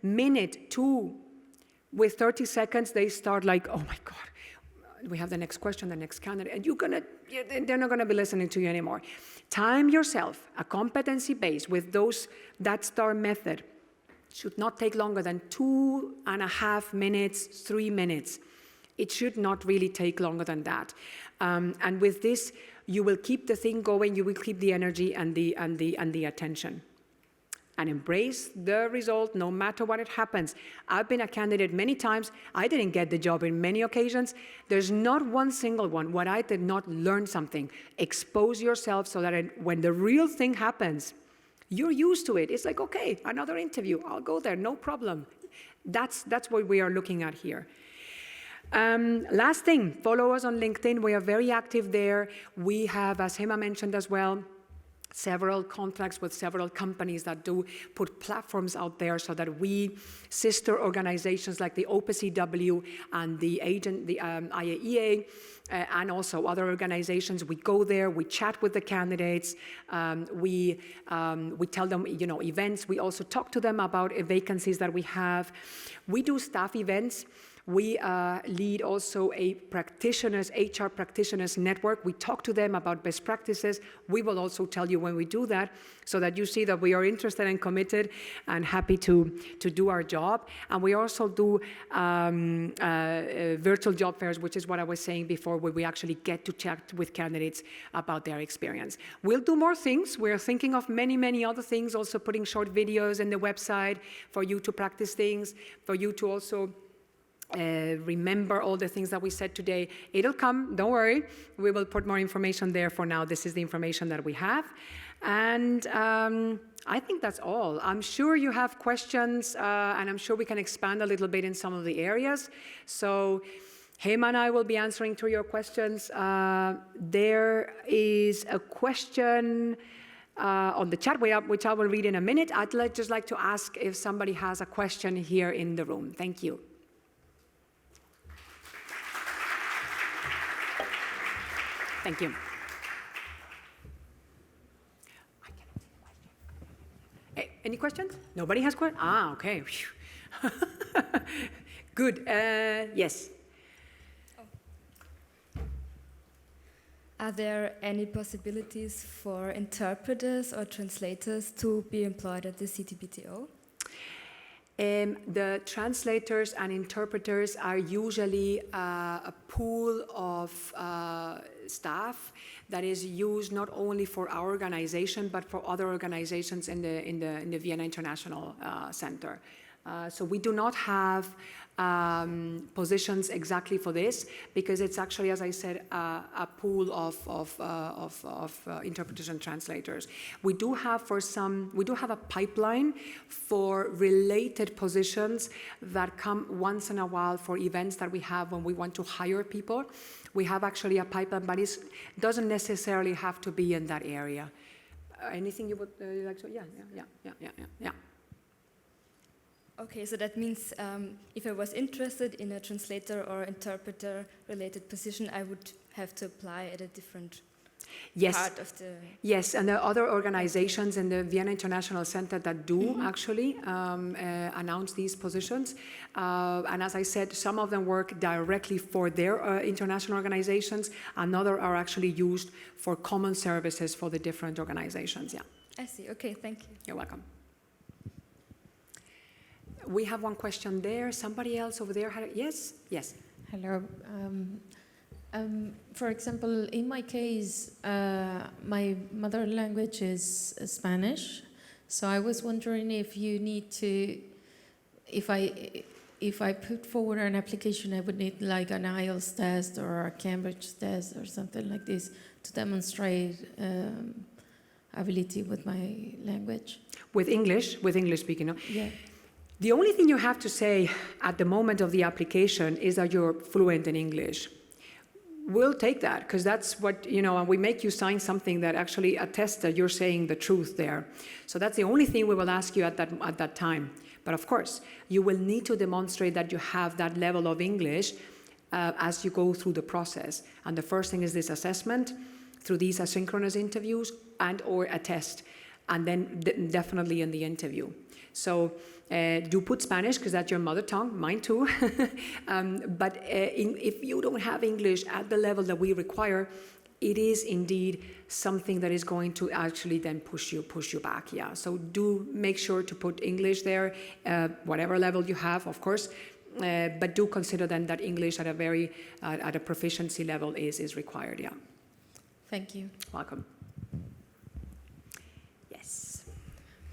Minute 2, with 30 seconds, they start like, oh my God, we have the next question, the next candidate, and they're not gonna be listening to you anymore. Time yourself, a competency base with that STAR method. should not take longer than 2.5 minutes, 3 minutes. It should not really take longer than that. And with this, you will keep the thing going, you will keep the energy and the attention. And embrace the result no matter what it happens. I've been a candidate many times. I didn't get the job in many occasions. There's not one single one where I did not learn something. Expose yourself so that when the real thing happens, you're used to it. It's like, okay, another interview, I'll go there, no problem. That's what we are looking at here. Last thing, follow us on LinkedIn. We are very active there. We have, as Hema mentioned as well, several contracts with several companies that do put platforms out there so that we, sister organizations like the OPCW and the IAEA, and also other organizations, we go there, we chat with the candidates, we tell them, events. We also talk to them about vacancies that we have. We do staff events. We lead also a HR practitioners network. We talk to them about best practices. We will also tell you when we do that so that you see that we are interested and committed and happy to do our job. And we also do virtual job fairs, which is what I was saying before, where we actually get to chat with candidates about their experience. We'll do more things. We're thinking of many, many other things, also putting short videos in the website for you to practice things, for you to also remember all the things that we said today. It'll come, don't worry. We will put more information there. For now, this is the information that we have. And I think that's all. I'm sure you have questions, and I'm sure we can expand a little bit in some of the areas. So Hema and I will be answering to your questions. There is a question on the chat, which I will read in a minute. I'd just like to ask if somebody has a question here in the room. Thank you. Thank you. Any questions? Nobody has questions? Ah, okay. Good. Yes. Are there any possibilities for interpreters or translators to be employed at the CTBTO? The translators and interpreters are usually a pool of staff that is used not only for our organization but for other organizations in the Vienna International Center. So we do not have positions exactly for this because it's actually, as I said, a pool of interpreters and translators. We do have a pipeline for related positions that come once in a while for events that we have when we want to hire people. We have actually a pipeline, but it doesn't necessarily have to be in that area. Anything you would like to? Yeah. Okay, so that means if I was interested in a translator or interpreter related position, I would have to apply at a different part of the... Yes, and there are other organizations in the Vienna International Center that do actually announce these positions. And as I said, some of them work directly for their international organizations, and others are actually used for common services for the different organizations, yeah. I see, okay, thank you. You're welcome. We have one question there. Somebody else over there had yes? Yes. Hello. For example, in my case, my mother language is Spanish. So I was wondering if you need to, if I put forward an application, I would need like an IELTS test or a Cambridge test or something like this to demonstrate ability with my language. With English speaking, no? Yeah. The only thing you have to say at the moment of the application is that you're fluent in English. We'll take that, because that's what, and we make you sign something that actually attests that you're saying the truth there. So that's the only thing we will ask you at that time. But of course, you will need to demonstrate that you have that level of English as you go through the process. And the first thing is this assessment through these asynchronous interviews and or a test, and then definitely in the interview. So do put Spanish, because that's your mother tongue, mine too. But if you don't have English at the level that we require, it is indeed something that is going to actually then push you back. Yeah. So do make sure to put English there, whatever level you have, of course. But do consider then that English at a proficiency level is required. Yeah. Thank you. Welcome. Yes.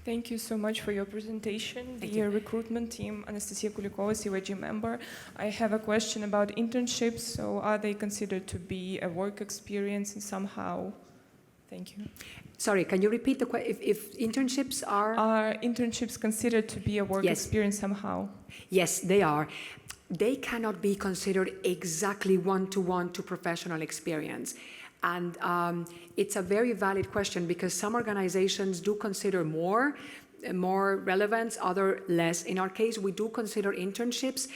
Thank you so much for your presentation. Dear recruitment team, Anastasia Kulikova, CYG member. I have a question about internships. So are they considered to be a work experience somehow? Thank you. Sorry, can you repeat the question? If internships are... Are internships considered to be a work experience somehow? Yes, they are. They cannot be considered exactly one-to-one to professional experience. And it's a very valid question because some organizations do consider more relevance, other less. In our case, we do consider internships,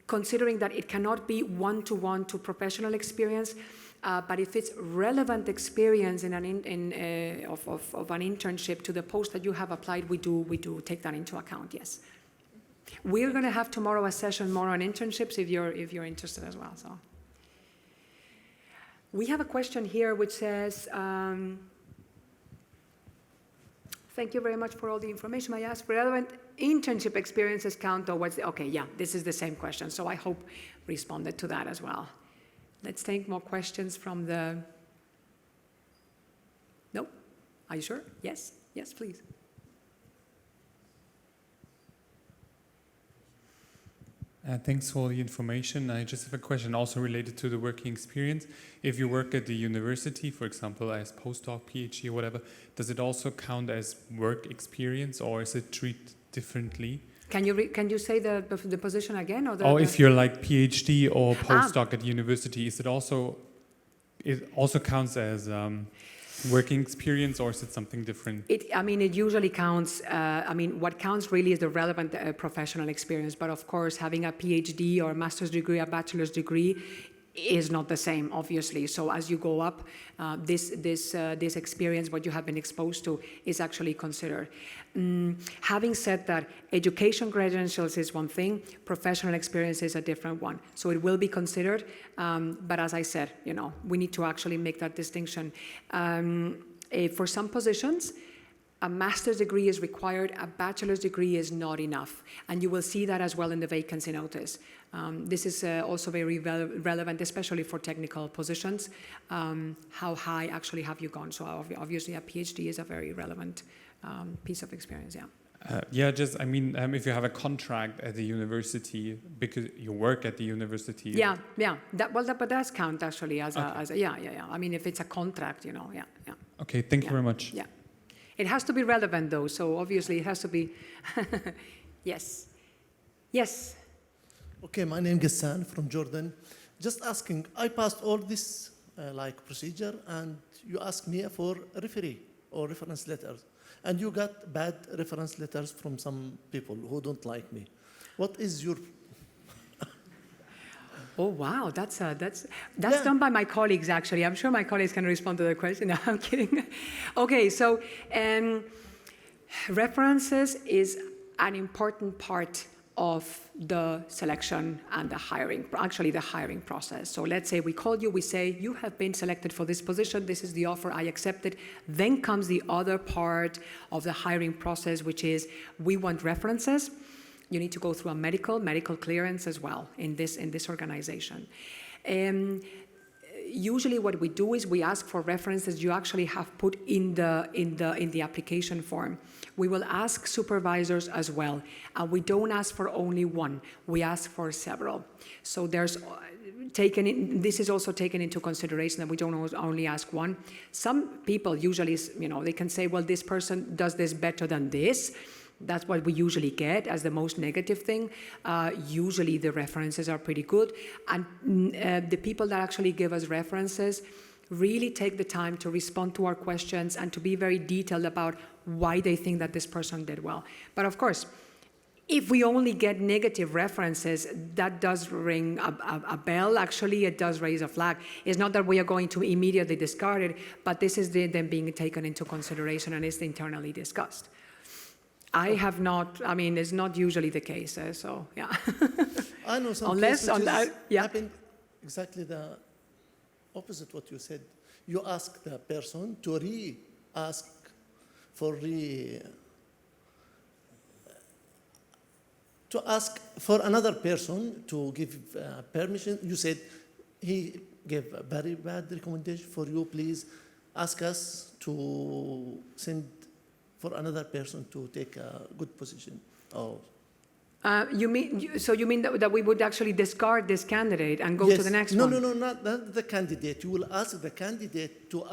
considering that it cannot be one-to-one to professional experience. But if it's relevant experience of an internship to the post that you have applied, we do take that into account. Yes, we're going to have tomorrow a session more on internships if you're interested as well. So we have a question here which says, "Thank you very much for all the information. I asked relevant internship experiences count towards the..." Okay, yeah, this is the same question. So I hope responded to that as well. Let's take more questions from the... No? Are you sure? Yes? Yes, please. Thanks for the information. I just have a question also related to the working experience. If you work at the university, for example, as postdoc, PhD, or whatever, does it also count as work experience or is it treated differently? Can you say the position again? Or if you're like PhD or postdoc at university, it also counts as working experience, or is it something different? It usually counts. What counts really is the relevant professional experience. But of course, having a PhD or a master's degree, a bachelor's degree, is not the same, obviously. So as you go up, this experience, what you have been exposed to, is actually considered. Having said that, education credentials is one thing, professional experience is a different one. So it will be considered, but as I said, we need to actually make that distinction. For some positions, a master's degree is required, a bachelor's degree is not enough. And you will see that as well in the vacancy notice. This is also very relevant, especially for technical positions. How high actually have you gone? So obviously a PhD is a very relevant piece of experience, yeah. If you have a contract at the university because you work at the university. Yeah. But that's count actually as a. If it's a contract, yeah. Okay, thank you very much. Yeah. It has to be relevant though, so obviously it has to be. Yes. Okay, my name is Ghassan from Jordan. Just asking, I passed all this procedure and you asked me for a referee or reference letters. And you got bad reference letters from some people who don't like me. What is your... Oh, wow, that's done by my colleagues, actually. I'm sure my colleagues can respond to the question. No, I'm kidding. Okay, so references is an important part of the selection and the hiring process. So let's say we call you, we say, you have been selected for this position, this is the offer, I accept it. Then comes the other part of the hiring process, which is we want references. You need to go through a medical clearance as well in this organization. Usually what we do is we ask for references you actually have put in the application form. We will ask supervisors as well. We don't ask for only one, we ask for several. So this is also taken into consideration that we don't only ask one. Some people usually, they can say, well, this person does this better than this. That's what we usually get as the most negative thing. Usually the references are pretty good. And the people that actually give us references really take the time to respond to our questions and to be very detailed about why they think that this person did well. But of course, if we only get negative references, that does ring a bell. Actually, it does raise a flag. It's not that we are going to immediately discard it, but this is then being taken into consideration and is internally discussed. I have not, it's not usually the case, so yeah. I know some Unless cases on that, yeah. happened exactly the opposite what you said. You ask the person to re-ask for to ask for another person to give permission. You said he gave a very bad recommendation for you. Please ask us to send for another person to take a good position. Oh. You mean that we would actually discard this candidate and go to the next one? No, not the candidate. You will ask the candidate to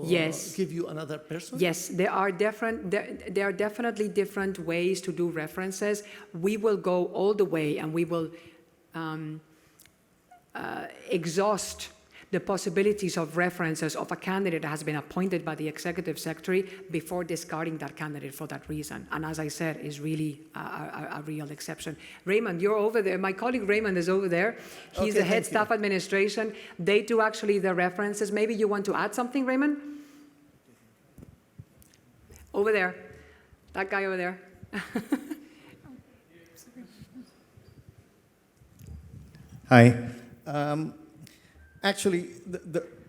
Yes. give you another person? Yes, there are definitely different ways to do references. We will go all the way and we will exhaust the possibilities of references of a candidate that has been appointed by the executive secretary before discarding that candidate for that reason. And as I said, is really a real exception. Raymond, you're over there. My colleague Raymond is over there. He's the head staff administration. They do actually the references. Maybe you want to add something, Raymond? Over there. That guy over there. Hi. Actually,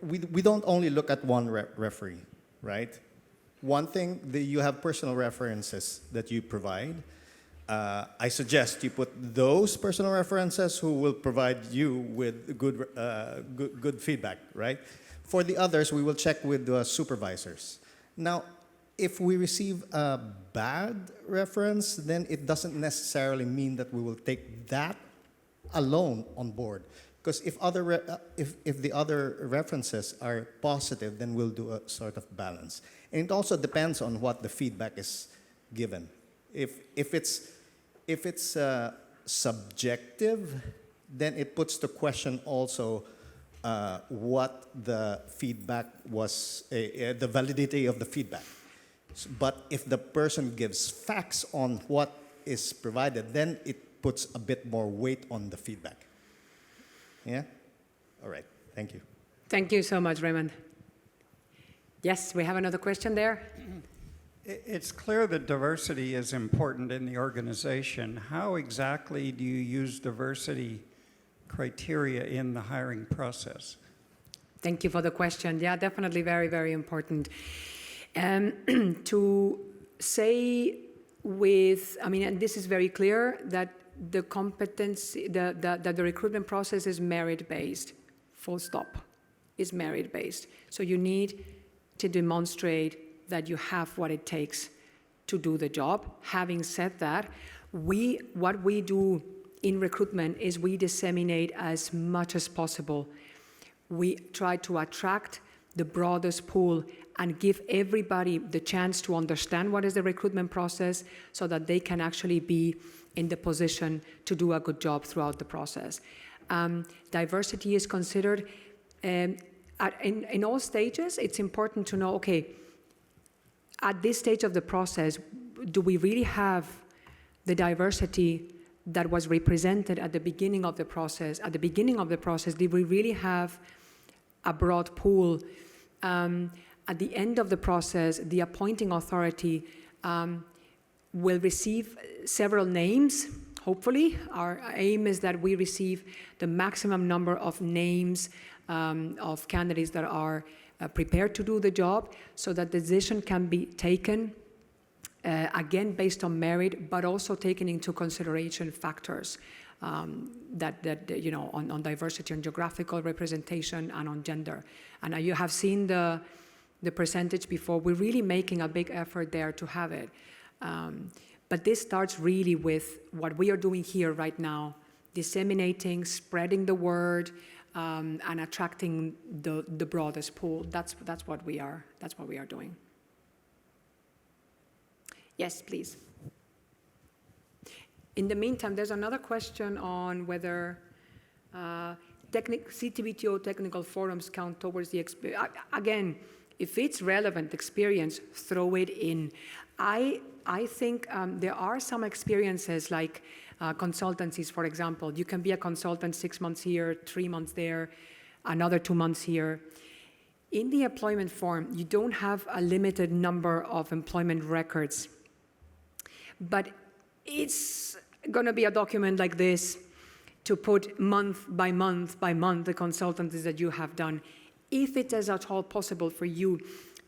we don't only look at one referee, right? One thing, you have personal references that you provide. I suggest you put those personal references who will provide you with good feedback, right? For the others, we will check with the supervisors. Now, if we receive a bad reference, then it doesn't necessarily mean that we will take that alone on board. Because if the other references are positive, then we'll do a sort of balance. And it also depends on what the feedback is given. If it's subjective, then it puts to question also what the feedback was, the validity of the feedback. But if the person gives facts on what is provided, then it puts a bit more weight on the feedback. Yeah? All right. Thank you. Thank you so much, Raymond. Yes, we have another question there. It's clear that diversity is important in the organization. How exactly do you use diversity criteria in the hiring process? Thank you for the question. Yeah, definitely very, very important. To say and this is very clear, that the competency, that the recruitment process is merit-based, full stop, is merit-based. So you need to demonstrate that you have what it takes to do the job. Having said that, what we do in recruitment is we disseminate as much as possible. We try to attract the broadest pool and give everybody the chance to understand what is the recruitment process so that they can actually be in the position to do a good job throughout the process. Diversity is considered in all stages. It's important to know, okay, at this stage of the process, do we really have the diversity that was represented at the beginning of the process? At the beginning of the process, did we really have a broad pool? At the end of the process, the appointing authority will receive several names, hopefully. Our aim is that we receive the maximum number of names of candidates that are prepared to do the job so that the decision can be taken, again, based on merit, but also taking into consideration factors on diversity, on geographical representation, and on gender. And you have seen the percentage before. We're really making a big effort there to have it. But this starts really with what we are doing here right now, disseminating, spreading the word, and attracting the broadest pool. That's what we are doing. Yes, please. In the meantime, there's another question on whether CTBTO technical forums count towards the experience. Again, if it's relevant experience, throw it in. I think there are some experiences like consultancies, for example. You can be a consultant 6 months here, 3 months there, another 2 months here. In the employment form, you don't have a limited number of employment records, but it's going to be a document like this. to put month by month by month the consultancies that you have done. If it is at all possible for you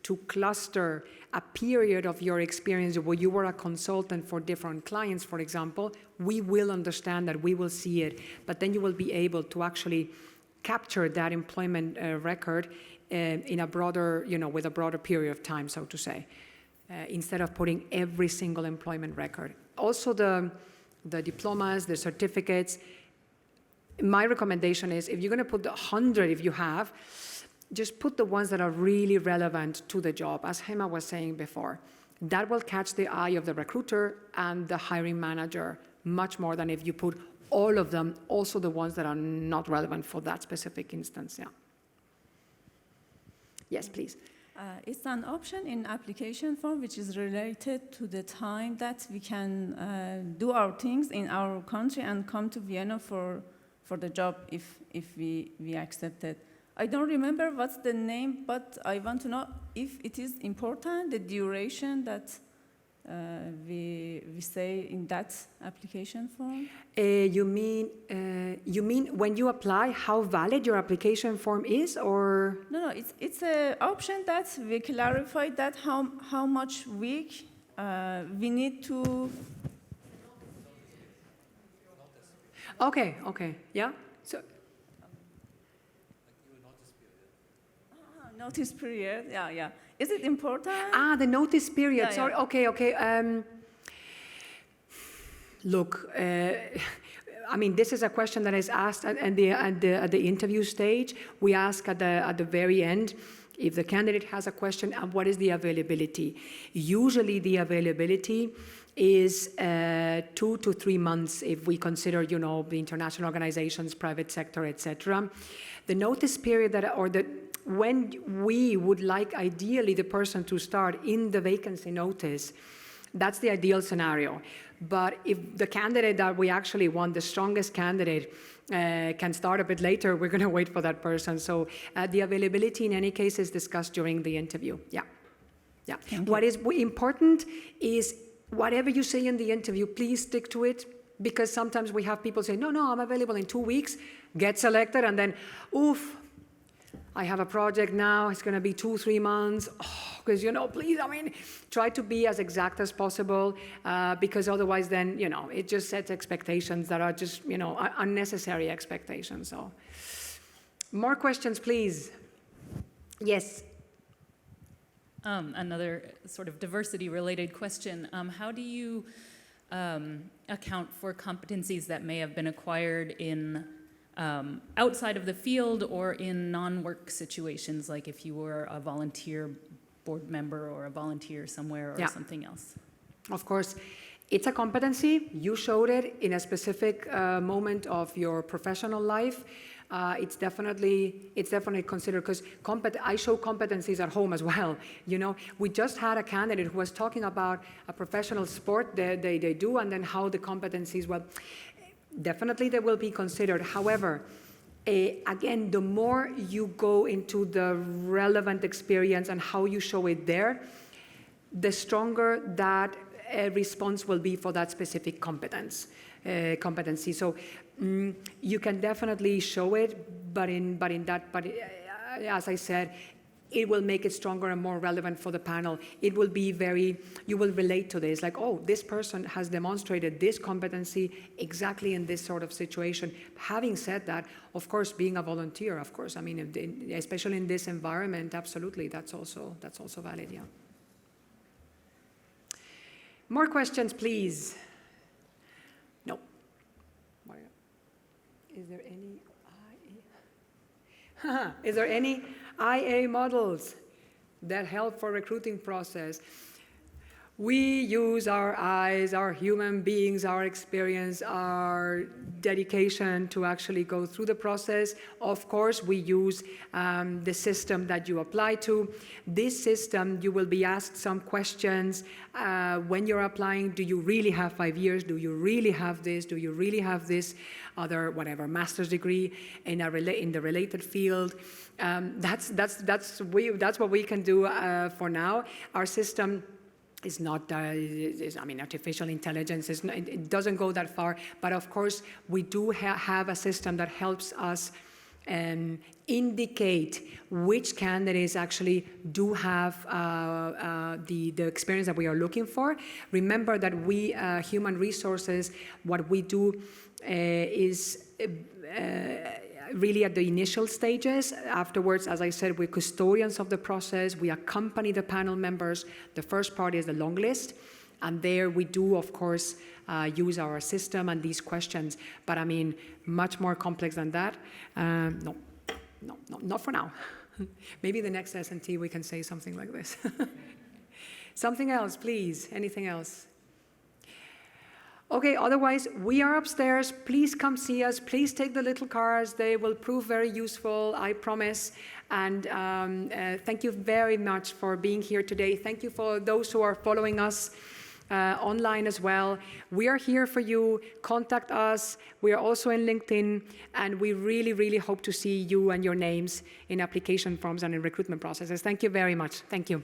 to cluster a period of your experience where you were a consultant for different clients, for example, we will understand that, we will see it, but then you will be able to actually capture that employment record in a broader, with a broader period of time, so to say, instead of putting every single employment record. Also the diplomas, the certificates, my recommendation is if you're going to put 100, if you have, just put the ones that are really relevant to the job, as Hema was saying before. That will catch the eye of the recruiter and the hiring manager much more than if you put all of them, also the ones that are not relevant for that specific instance. Yeah. Yes, please. It's an option in application form which is related to the time that we can do our things in our country and come to Vienna for the job if we accept it. I don't remember what's the name, but I want to know if it is important, the duration that we say in that application form. You mean when you apply, how valid your application form is, or? No, it's an option that we clarify that how much week we need to. Okay, yeah. So. Notice period, yeah. Is it important? The notice period, Yeah, sorry, yeah. okay. Look, I mean, this is a question that is asked at the interview stage. We ask at the very end if the candidate has a question, and what is the availability? Usually the availability is 2 to 3 months if we consider, the international organizations, private sector, etc. The notice period when we would like ideally the person to start in the vacancy notice, that's the ideal scenario. But if the candidate that we actually want, the strongest candidate, can start a bit later, we're going to wait for that person. So the availability in any case is discussed during the interview. Yeah. What is important is whatever you say in the interview, please stick to it, because sometimes we have people say, no, I'm available in 2 weeks, get selected, and then, oof, I have a project now, it's going to be 2-3 months, because, please, try to be as exact as possible, because otherwise then, it just sets expectations that are just, unnecessary expectations. So, more questions, please. Yes. Another sort of diversity-related question. How do you account for competencies that may have been acquired in outside of the field or in non-work situations, like if you were a volunteer board member or a volunteer somewhere or something else? Of course. It's a competency. You showed it in a specific moment of your professional life. It's definitely considered, because I show competencies at home as well. We just had a candidate who was talking about a professional sport that they do, and then how the competencies, well, definitely they will be considered. However, again, the more you go into the relevant experience and how you show it there, the stronger that response will be for that specific competency. So you can definitely show it, but as I said, it will make it stronger and more relevant for the panel. It will be you will relate to this, like, oh, this person has demonstrated this competency exactly in this sort of situation. Having said that, of course, being a volunteer, of course, especially in this environment, absolutely, that's also valid, yeah. More questions, please. No. Is there any IA? Is there any IA models that help for recruiting process? We use our eyes, our human beings, our experience, our dedication to actually go through the process. Of course, we use the system that you apply to. This system, you will be asked some questions when you're applying. Do you really have 5 years? Do you really have this? Do you really have this other, whatever, master's degree in the related field? That's what we can do for now. Our system It's not, I mean, artificial intelligence, it doesn't go that far, but of course, we do have a system that helps us indicate which candidates actually do have the experience that we are looking for. Remember that we, human resources, what we do is really at the initial stages. Afterwards, as I said, we're custodians of the process. We accompany the panel members. The first part is the long list. And there we do, of course, use our system and these questions. But I mean, much more complex than that. No, not for now. Maybe the next SnT we can say something like this. Something else, please. Anything else? Okay, otherwise, we are upstairs. Please come see us. Please take the little cars. They will prove very useful, I promise. And thank you very much for being here today. Thank you for those who are following us online as well. We are here for you. Contact us. We are also in LinkedIn. And we really, really hope to see you and your names in application forms and in recruitment processes. Thank you very much. Thank you.